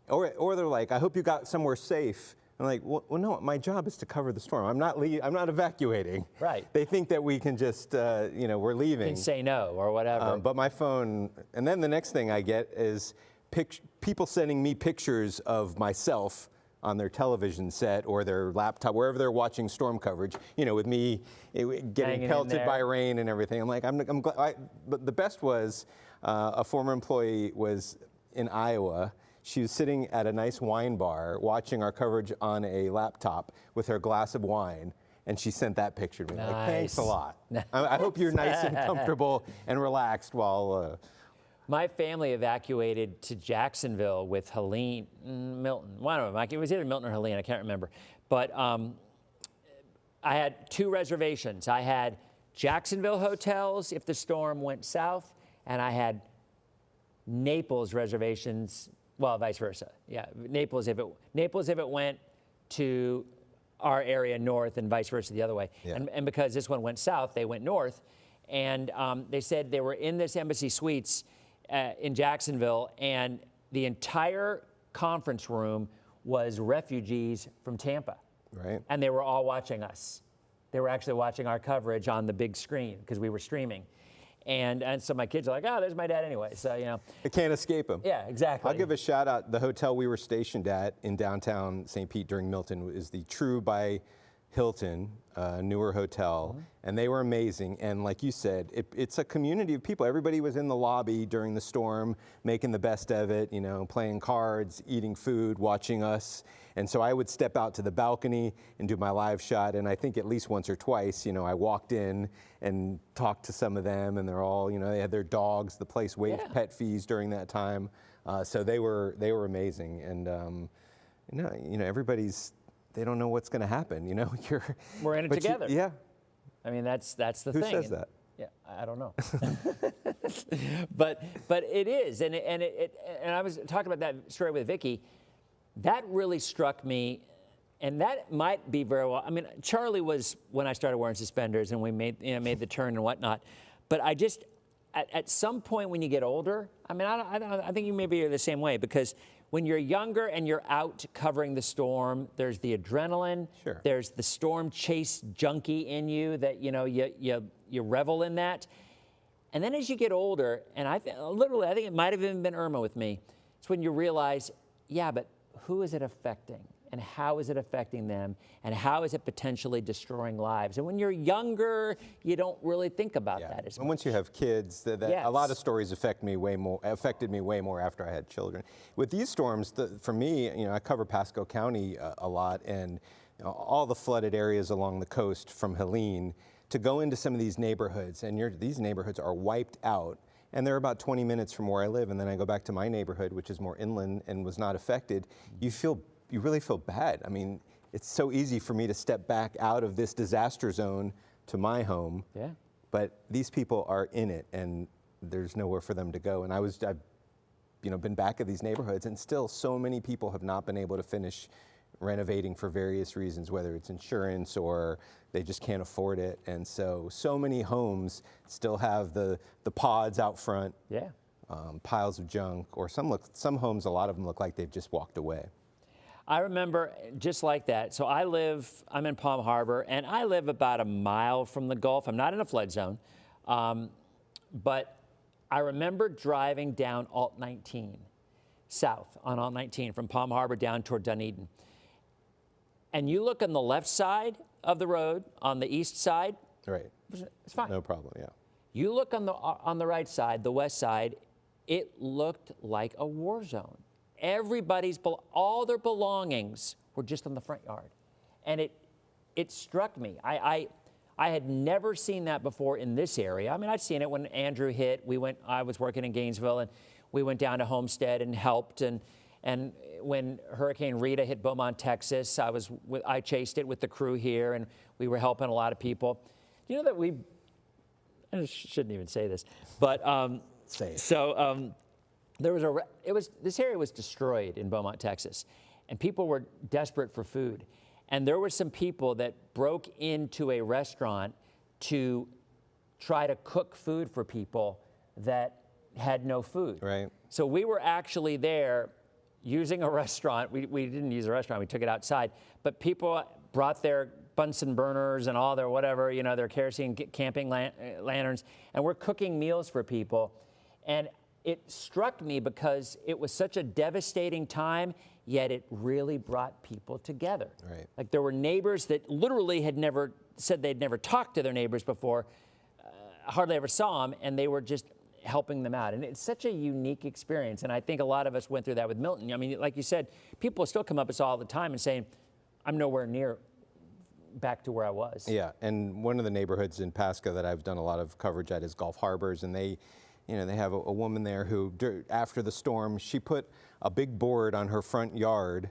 Or they're like, I hope you got somewhere safe. I'm like, well, no, my job is to cover the storm. I'm not evacuating. Right. They think that we can just, we're leaving. And say no or whatever. But my phone, and then the next thing I get is people sending me pictures of myself on their television set or their laptop, wherever they're watching storm coverage, with me getting pelted by rain and everything. I'm like, I'm glad. But the best was a former employee was in Iowa. She was sitting at a nice wine bar watching our coverage on a laptop with her glass of wine, and she sent that picture to me. Nice. Like, thanks a lot. I hope you're nice and comfortable and relaxed while... My family evacuated to Jacksonville with Milton. One of them. It was either Milton or Helene. I can't remember. But I had 2 reservations. I had Jacksonville hotels if the storm went south, and I had Naples reservations. Well, vice versa. Yeah, Naples if it went to our area north, and vice versa the other way. Yeah. And because this one went south, they went north, and they said they were in this Embassy Suites in Jacksonville, and the entire conference room was refugees from Tampa. Right. And they were all watching us. They were actually watching our coverage on the big screen because we were streaming. And so my kids are like, oh, there's my dad anyway. So, It can't escape him. Yeah, exactly. I'll give a shout out. The hotel we were stationed at in downtown St. Pete during Milton is the True by Hilton, newer hotel, and they were amazing. And like you said, it's a community of people. Everybody was in the lobby during the storm, making the best of it, playing cards, eating food, watching us. And so I would step out to the balcony and do my live shot. And I think at least once or twice, I walked in and talked to some of them, and they're all, they had their dogs. The place waived pet fees during that time. So they were amazing. And, everybody's, they don't know what's going to happen, We're in it together. Yeah. I mean, that's the Who thing. says that? Yeah, I don't know. but it is, and I was talking about that story with Vicki. That really struck me, and that might be very well. I mean, Charlie was when I started wearing suspenders, and we made the turn and whatnot. But I just at some point when you get older, I mean, I think you maybe are the same way, because when you're younger and you're out covering the storm, there's the adrenaline. Sure. There's the storm chase junkie in you that you revel in that. And then as you get older, and I think it might have even been Irma with me, it's when you realize, yeah, but who is it affecting? And how is it affecting them? And how is it potentially destroying lives? And when you're younger, you don't really think about that as much. And once you have kids, Yes. a lot of stories affected me way more after I had children. With these storms, for me, I cover Pasco County a lot, and all the flooded areas along the coast from Helene, to go into some of these neighborhoods, and these neighborhoods are wiped out. And they're about 20 minutes from where I live, and then I go back to my neighborhood, which is more inland and was not affected. You really feel bad. I mean, it's so easy for me to step back out of this disaster zone to my home. Yeah. But these people are in it, and there's nowhere for them to go. And I've been back at these neighborhoods, and still so many people have not been able to finish renovating for various reasons, whether it's insurance or they just can't afford it. And so many homes still have the pods out front, piles of junk, or some homes, a lot of them look like they've just walked away. I remember just like that. So I'm in Palm Harbor, and I live about a mile from the Gulf. I'm not in a flood zone, but I remember driving down Alt 19, south on Alt 19 from Palm Harbor down toward Dunedin. And you look on the left side of the road, on the east side, Right. it's fine. No problem, yeah. You look on the right side, the west side, it looked like a war zone. All their belongings were just in the front yard. And it struck me. I had never seen that before in this area. I mean, I'd seen it when Andrew hit. I was working in Gainesville, and we went down to Homestead and helped. And when Hurricane Rita hit Beaumont, Texas, I chased it with the crew here, and we were helping a lot of people. You know that I shouldn't even say this, but Say it. So this area was destroyed in Beaumont, Texas, and people were desperate for food. And there were some people that broke into a restaurant to try to cook food for people that had no food. Right. So we were actually there using a restaurant. We didn't use a restaurant, we took it outside. But people brought their Bunsen burners and all their whatever, their kerosene camping lanterns, and we're cooking meals for people. And it struck me because it was such a devastating time, yet it really brought people together. Right. Like there were neighbors that literally had never said they'd never talked to their neighbors before, hardly ever saw them, and they were just helping them out. And it's such a unique experience. And I think a lot of us went through that with Milton. I mean, like you said, people still come up to us all the time and saying, I'm nowhere near back to where I was. Yeah, and one of the neighborhoods in Pasco that I've done a lot of coverage at is Gulf Harbors, and they have a woman there who, after the storm, she put a big board on her front yard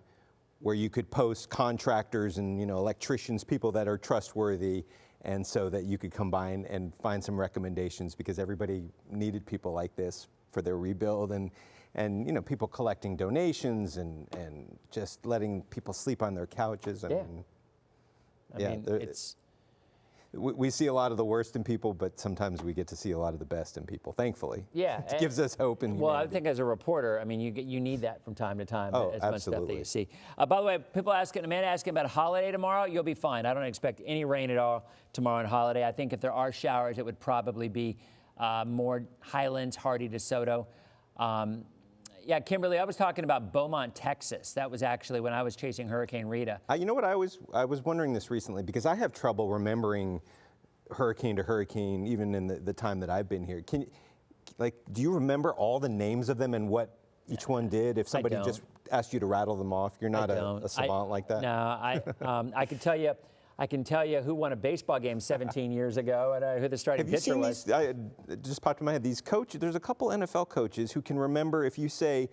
where you could post contractors and electricians, people that are trustworthy, and so that you could come by and find some recommendations, because everybody needed people like this for their rebuild, and people collecting donations and just letting people sleep on their couches. We see a lot of the worst in people, but sometimes we get to see a lot of the best in people, thankfully. Yeah. It gives us hope in humanity. Well, I think as a reporter, I mean, you need that from time to time. Oh, as much stuff that absolutely. you see. By the way, Amanda asking about a holiday tomorrow. You'll be fine. I don't expect any rain at all tomorrow on holiday. I think if there are showers, it would probably be more Highlands, Hardy, DeSoto. Yeah, Kimberly, I was talking about Beaumont, Texas. That was actually when I was chasing Hurricane Rita. You know what, I was wondering this recently, because I have trouble remembering hurricane to hurricane, even in the time that I've been here. Do you remember all the names of them and what each one did? If somebody just asked you to rattle them off, you're not a savant like that? No, I can tell you who won a baseball game 17 years ago and who the starting pitcher was. It just popped in my head. These coaches, there's a couple NFL coaches who can remember, if you say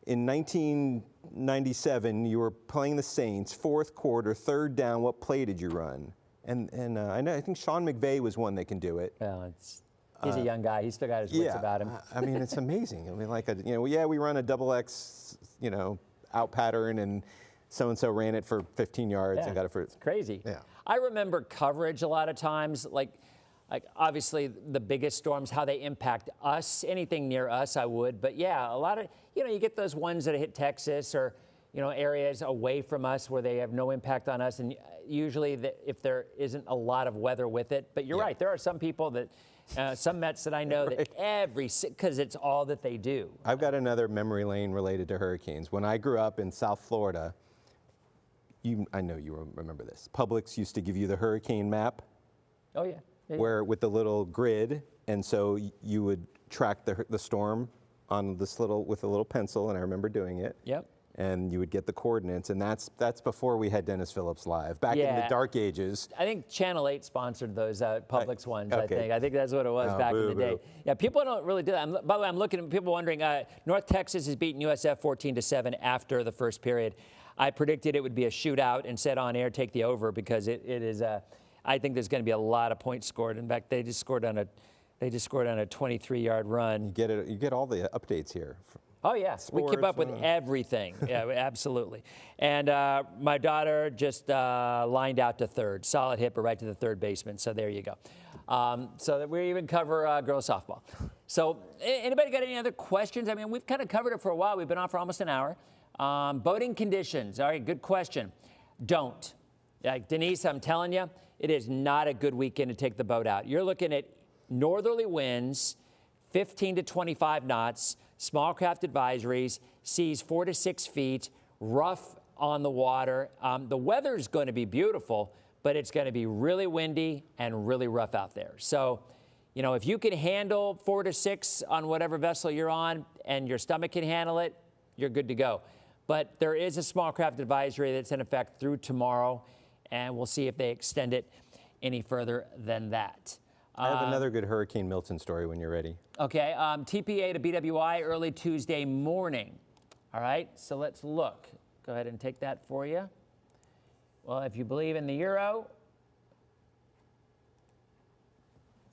in 1997 you were playing the Saints, fourth quarter, third down, what play did you run? And I think Sean McVay was one that can do it. Well, he's a young guy. He's still got his wits about him. I mean, it's amazing. I mean, like, we run a double X, out pattern, and so-and-so ran it for 15 yards and got it for... It's crazy. Yeah. I remember coverage a lot of times, like obviously the biggest storms, how they impact us, anything near us, I would. But yeah, a lot of, you get those ones that hit Texas or, areas away from us where they have no impact on us. And usually if there isn't a lot of weather with it. But you're right, there are some people that, some Mets that I know that because it's all that they do. I've got another memory lane related to hurricanes. When I grew up in South Florida, I know you remember this. Publix used to give you the hurricane map. Oh, yeah. Where with the little grid, and so you would track the storm on with a little pencil, and I remember doing it. Yep. And you would get the coordinates, and that's before we had Dennis Phillips Live, back in the dark ages. I think Channel 8 sponsored those Publix ones, okay. I think that's what it was back in the day. Yeah, people don't really do that. By the way, I'm looking at people wondering, North Texas has beaten USF 14-7 after the first period. I predicted it would be a shootout and said on air, take the over, because it is I think there's going to be a lot of points scored. In fact, they just scored on a 23-yard run. You get all the updates here. Oh, yeah. We keep up with everything. Yeah, absolutely. And my daughter just lined out to third. Solid hit, but right to the third baseman. So there you go. So that we even cover girls softball. So anybody got any other questions? I mean, we've kind of covered it for a while. We've been on for almost an hour. Boating conditions. All right, good question. Don't. Like Denise, I'm telling you, it is not a good weekend to take the boat out. You're looking at northerly winds, 15 to 25 knots, small craft advisories, seas 4 to 6 feet, rough on the water. The weather's going to be beautiful, but it's going to be really windy and really rough out there. So, if you can handle 4 to 6 on whatever vessel you're on and your stomach can handle it, you're good to go. But there is a small craft advisory that's in effect through tomorrow, and we'll see if they extend it any further than that. I have another good Hurricane Milton story when you're ready. Okay, TPA to BWI early Tuesday morning. All right, so let's look. Go ahead and take that for you. Well, if you believe in the euro,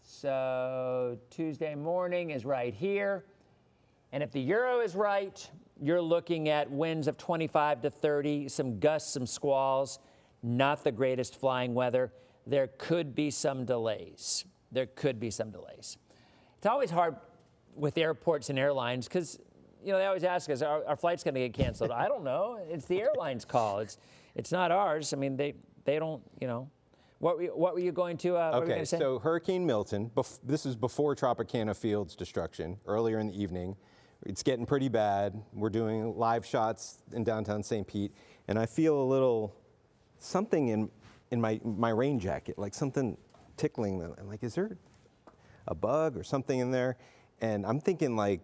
so Tuesday morning is right here. And if the euro is right, you're looking at winds of 25 to 30, some gusts, some squalls, not the greatest flying weather. There could be some delays. It's always hard with airports and airlines because, they always ask us, our flight's going to get canceled. I don't know. It's the airline's call. It's not ours. I mean, they don't, What were you going to Okay, so Hurricane Milton, this is before Tropicana Field's destruction, earlier in the evening. It's getting pretty bad. We're doing live shots in downtown St. Pete, and I feel a little something in my rain jacket, like something tickling them. I'm like, is there a bug or something in there? And I'm thinking like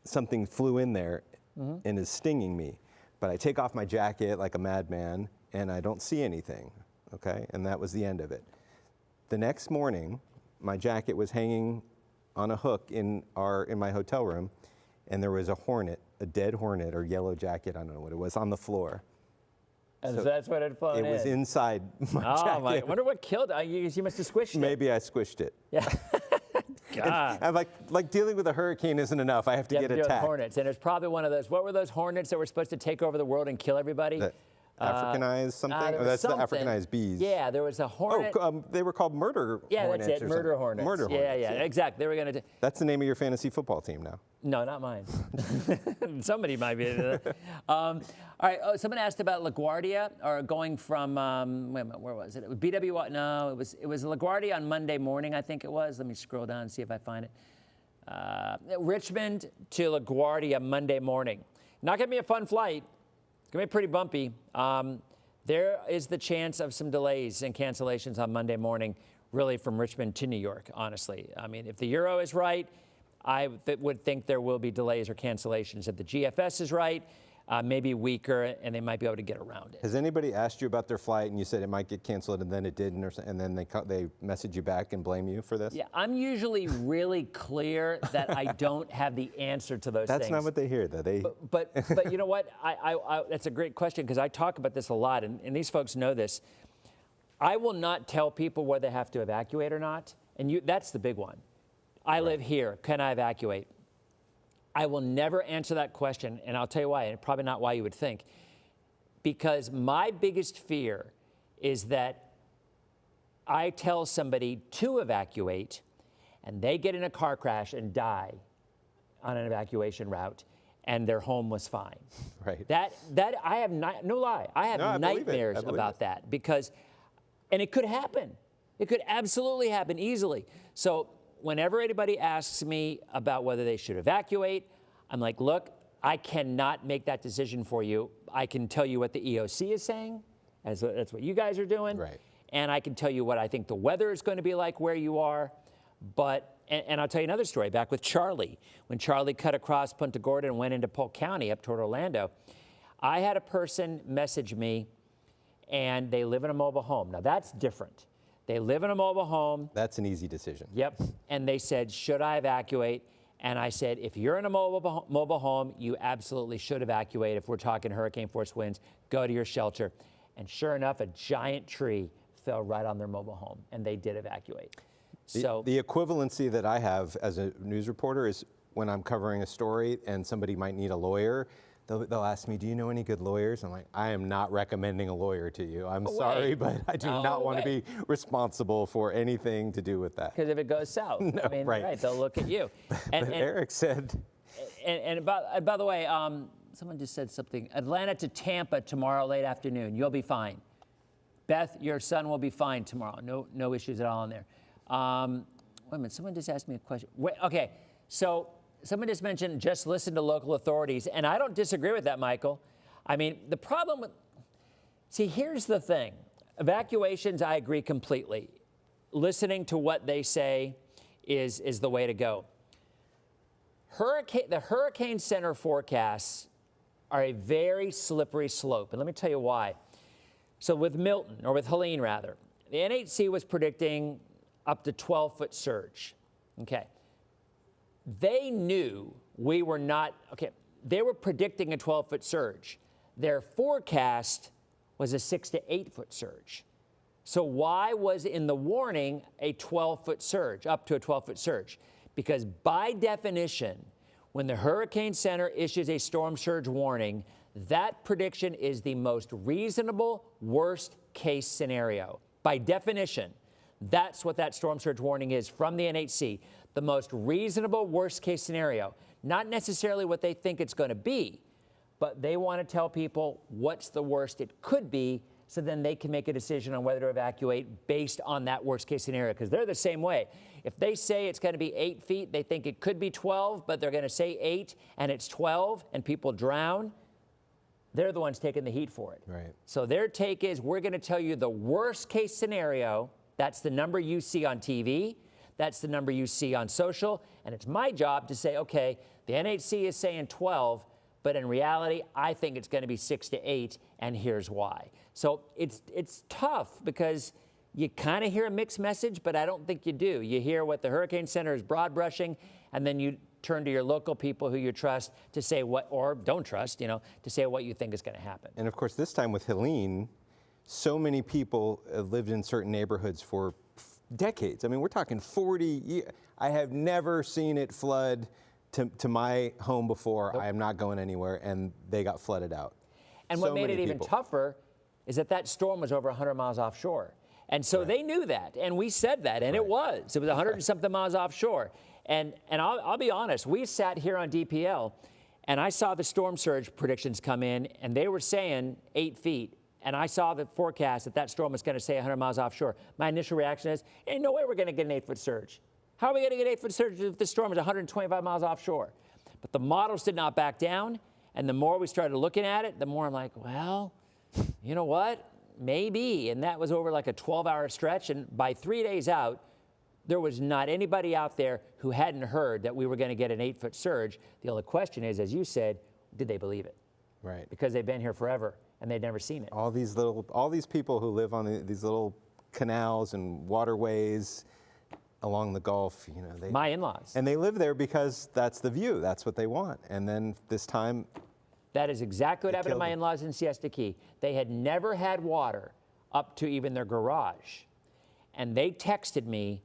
something flew in there and is stinging me. But I take off my jacket like a madman and I don't see anything, okay? And that was the end of it. The next morning, my jacket was hanging on a hook in my hotel room, and there was a hornet, a dead hornet or yellow jacket, I don't know what it was, on the floor. So that's what had flown in. It was inside my jacket. I wonder what killed it. You must have squished it. Maybe I squished it. Yeah. God. I'm like dealing with a hurricane isn't enough. I have to get attacked. Hornets, and it's probably one of those. What were those hornets that were supposed to take over the world and kill everybody? Africanized something? That's the Africanized bees. Yeah, there was a hornet. Oh, they were called murder hornets. Yeah, that's it. Murder hornets. Murder hornets. Yeah, exactly. They were going to. That's the name of your fantasy football team now. No, not mine. Somebody might be. All right. Oh, someone asked about LaGuardia, or going from. Wait a minute. Where was it? It was BWI. No, it was LaGuardia on Monday morning. I think it was. Let me scroll down and see if I find it. Richmond to LaGuardia Monday morning. Not going to be a fun flight. It's going to be pretty bumpy. There is the chance of some delays and cancellations on Monday morning, really from Richmond to New York, honestly. I mean, if the euro is right, I would think there will be delays or cancellations. If the GFS is right, maybe weaker, and they might be able to get around it. Has anybody asked you about their flight and you said it might get canceled and then it didn't, and then they message you back and blame you for this? Yeah, I'm usually really clear that I don't have the answer to those things. That's not what they hear, though. But you know what? That's a great question because I talk about this a lot, and these folks know this. I will not tell people whether they have to evacuate or not. And that's the big one. I live here. Can I evacuate? I will never answer that question, and I'll tell you why, and probably not why you would think. Because my biggest fear is that I tell somebody to evacuate, and they get in a car crash and die on an evacuation route, and their home was fine. Right. That I have no lie. I have nightmares about that because, and it could happen. It could absolutely happen easily. So whenever anybody asks me about whether they should evacuate, I'm like, look, I cannot make that decision for you. I can tell you what the EOC is saying, as that's what you guys are doing. Right. And I can tell you what I think the weather is going to be like where you are. But, and I'll tell you another story, back with Charlie. When Charlie cut across Punta Gorda and went into Polk County up toward Orlando, I had a person message me, and they live in a mobile home. Now that's different. They live in a mobile home. That's an easy decision. Yep. And they said, should I evacuate? And I said, if you're in a mobile home, you absolutely should evacuate. If we're talking hurricane force winds, go to your shelter. And sure enough, a giant tree fell right on their mobile home, and they did evacuate. So the equivalency that I have as a news reporter is when I'm covering a story and somebody might need a lawyer, they'll ask me, do you know any good lawyers? I'm like, I am not recommending a lawyer to you. I'm sorry, but I do not want to be responsible for anything to do with that. Because if it goes south, No, I mean, right, they'll look at you. But Eric said... And by the way, someone just said something. Atlanta to Tampa tomorrow late afternoon. You'll be fine. Beth, your son will be fine tomorrow. No issues at all in there. Wait a minute, someone just asked me a question. Wait, okay, so someone just mentioned just listen to local authorities, and I don't disagree with that, Michael. I mean, the problem with, see, here's the thing. Evacuations, I agree completely. Listening to what they say is the way to go. The Hurricane Center forecasts are a very slippery slope, and let me tell you why. So with Milton, or with Helene rather, the NHC was predicting up to 12-foot surge. Okay. They knew we were not, okay, they were predicting a 12-foot surge. Their forecast was a 6 to 8-foot surge. So why was in the warning a 12-foot surge, up to a 12-foot surge? Because by definition, when the Hurricane Center issues a storm surge warning, that prediction is the most reasonable worst case scenario. By definition, that's what that storm surge warning is from the NHC. The most reasonable worst case scenario. Not necessarily what they think it's going to be, but they want to tell people what's the worst it could be, so then they can make a decision on whether to evacuate based on that worst case scenario, because they're the same way. If they say it's going to be 8 feet, they think it could be 12, but they're going to say 8 and it's 12 and people drown, they're the ones taking the heat for it. Right. So their take is, we're going to tell you the worst case scenario. That's the number you see on TV. That's the number you see on social. And it's my job to say, okay, the NHC is saying 12, but in reality, I think it's going to be 6 to 8, and here's why. So it's tough because you kind of hear a mixed message, but I don't think you do. You hear what the Hurricane Center is broad brushing, and then you turn to your local people who you trust to say what, or don't trust, to say what you think is going to happen. And of course, this time with Helene, so many people have lived in certain neighborhoods for decades. I mean, we're talking 40 years. I have never seen it flood to my home before. Nope. I am not going anywhere, and they got flooded out. And what made it even tougher is that storm was over 100 miles offshore. And so they knew that, and we said that, and it was 100 and something miles offshore. And I'll be honest, we sat here on DPL, and I saw the storm surge predictions come in, and they were saying 8 feet. And I saw the forecast that storm was going to say 100 miles offshore. My initial reaction is, ain't no way we're going to get an 8-foot surge. How are we going to get an 8-foot surge if the storm is 125 miles offshore? But the models did not back down, and the more we started looking at it, the more I'm like, well, you know what? Maybe. And that was over like a 12-hour stretch, and by 3 days out, there was not anybody out there who hadn't heard that we were going to get an 8-foot surge. The only question is, as you said, did they believe it? Right. Because they've been here forever, and they'd never seen it. All these people who live on these little canals and waterways along the Gulf, my in-laws. And they live there because that's the view. That's what they want. And then this time, that is exactly what happened to my in-laws in Siesta Key. They had never had water up to even their garage. And they texted me,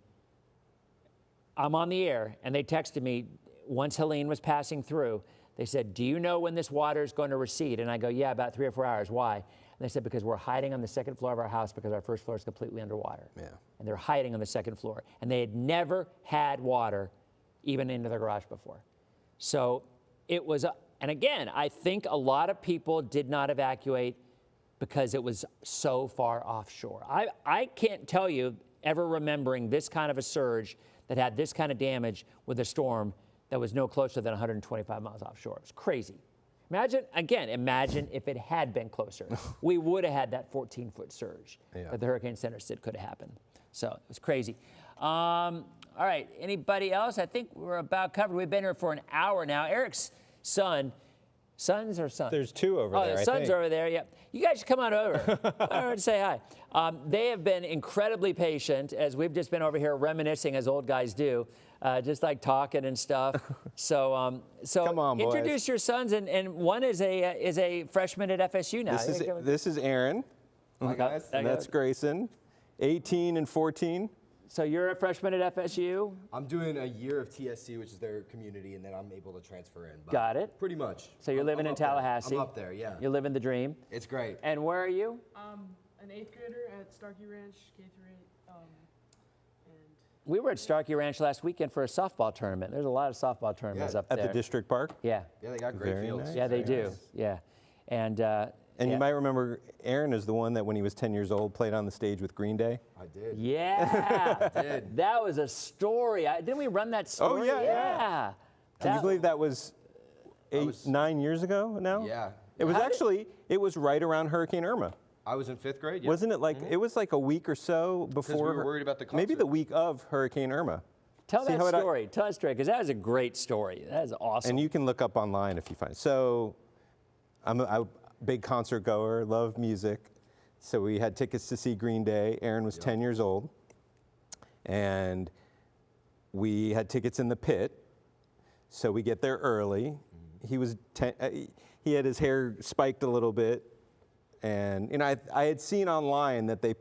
I'm on the air, and they texted me once Helene was passing through. They said, do you know when this water is going to recede? And I go, yeah, about 3 or 4 hours. Why? And they said, because we're hiding on the second floor of our house because our first floor is completely underwater. Yeah. And they're hiding on the second floor. And they had never had water even into their garage before. So it was, and again, I think a lot of people did not evacuate because it was so far offshore. I can't tell you ever remembering this kind of a surge that had this kind of damage with a storm that was no closer than 125 miles offshore. It was crazy. Imagine if it had been closer. We would have had that 14-foot surge that the Hurricane Center said could have happened. So it was crazy. All right, anybody else? I think we're about covered. We've been here for an hour now. Eric's sons or sons? There's 2 over there, the I sons think. are over there, yeah. You guys should come on over. Over to say hi. They have been incredibly patient as we've just been over here reminiscing as old guys do, just like talking and stuff. So Come on, boys. introduce your sons, and one is a freshman at FSU now. This is Aaron. Hi, guys. And that's Grayson, 18 and 14. So you're a freshman at FSU? I'm doing a year of TSC, which is their community, and then I'm able to transfer in. But Got it. Pretty much. So you're living in up there. Tallahassee? I'm up there, yeah. You're living the dream. It's great. And where are you? An 8th grader at Starkey Ranch, K through 8. And We were at Starkey Ranch last weekend for a softball tournament. There's a lot of softball tournaments up At there. the district park. Yeah. Yeah, they got great Very fields. nice. Yeah, they Very do. nice. Yeah. And And yeah. you might remember Aaron is the one that when he was 10 years old played on the stage with Green Day. I did. Yeah. did. That was a story. Didn't we run that story? yeah, yeah. Yeah. Can you believe that was 9 years ago now? Yeah. It was it was right around Hurricane Irma. I was in 5th grade. Yeah. Wasn't it like, it was like a week or so before. we were worried about the Maybe the concert. week of Hurricane Irma. Tell See that how it- story. Tell that story, because that is a great story. That is awesome. And you can look up online if you find it. So I'm a big concert goer, love music. So we had tickets to see Green Day. Aaron was 10 years old. And we had tickets in the pit. So we get there early. He was he had his hair spiked a little bit. And I had seen online that they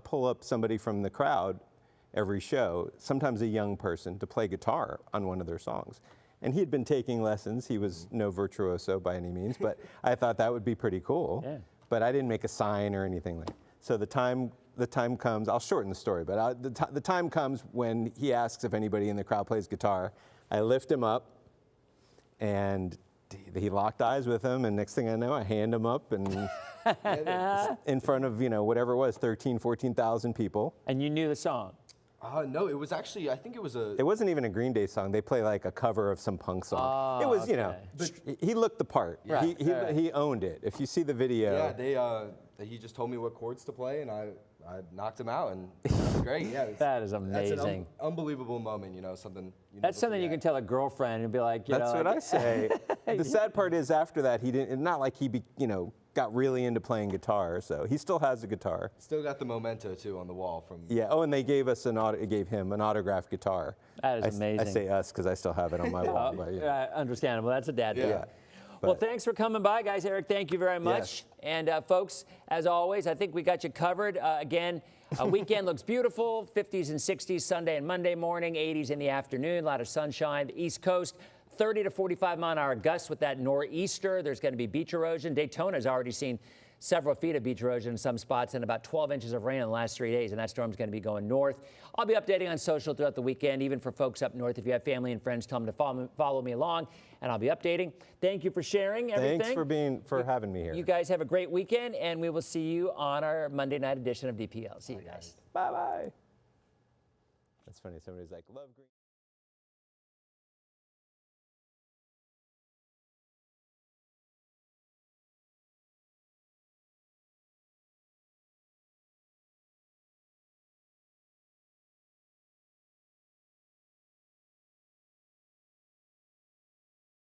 pull up somebody from the crowd every show, sometimes a young person, to play guitar on one of their songs. And he had been taking lessons. He was no virtuoso by any means, but I thought that would be pretty cool. Yeah. But I didn't make a sign or anything like that. So the time comes, I'll shorten the story, but the time comes when he asks if anybody in the crowd plays guitar. I lift him up, and he locked eyes with him, and next thing I know, I hand him up, and in front of, whatever it was, 13, 14,000 people. And you knew the song. No, it was actually, I think it was a... It wasn't even a Green Day song. They play like a cover of some punk song. It was, he looked the part. Right, He owned it. If you see the video. Yeah, he just told me what chords to play, and I knocked him out, and it was great. Yeah, That is That's amazing. an unbelievable moment, something... That's something you can tell a girlfriend and be like, That's what I say. The sad part is after that, he didn't, not like he, got really into playing guitar, so he still has a guitar. Still got the memento, too, on the wall from... Yeah, oh, and they gave him an autographed guitar. That is amazing. I say us because I still have it on my wall. But yeah. Understandable. That's a dad thing. Yeah. Well, thanks for coming by, guys. Eric, thank you very much. And folks, as always, I think we got you covered. Again, weekend looks beautiful. 50s and 60s Sunday and Monday morning, 80s in the afternoon, a lot of sunshine. The East Coast, 30 to 45 mile an hour gusts with that nor'easter. There's going to be beach erosion. Daytona's already seen several feet of beach erosion in some spots and about 12 inches of rain in the last 3 days, and that storm's going to be going north. I'll be updating on social throughout the weekend, even for folks up north. If you have family and friends, tell them to follow me along, and I'll be updating. Thank you for sharing everything. Thanks for having me here. You guys have a great weekend, and we will see you on our Monday night edition of DPL. See you guys. Bye-bye. That's funny. Somebody's like, love green.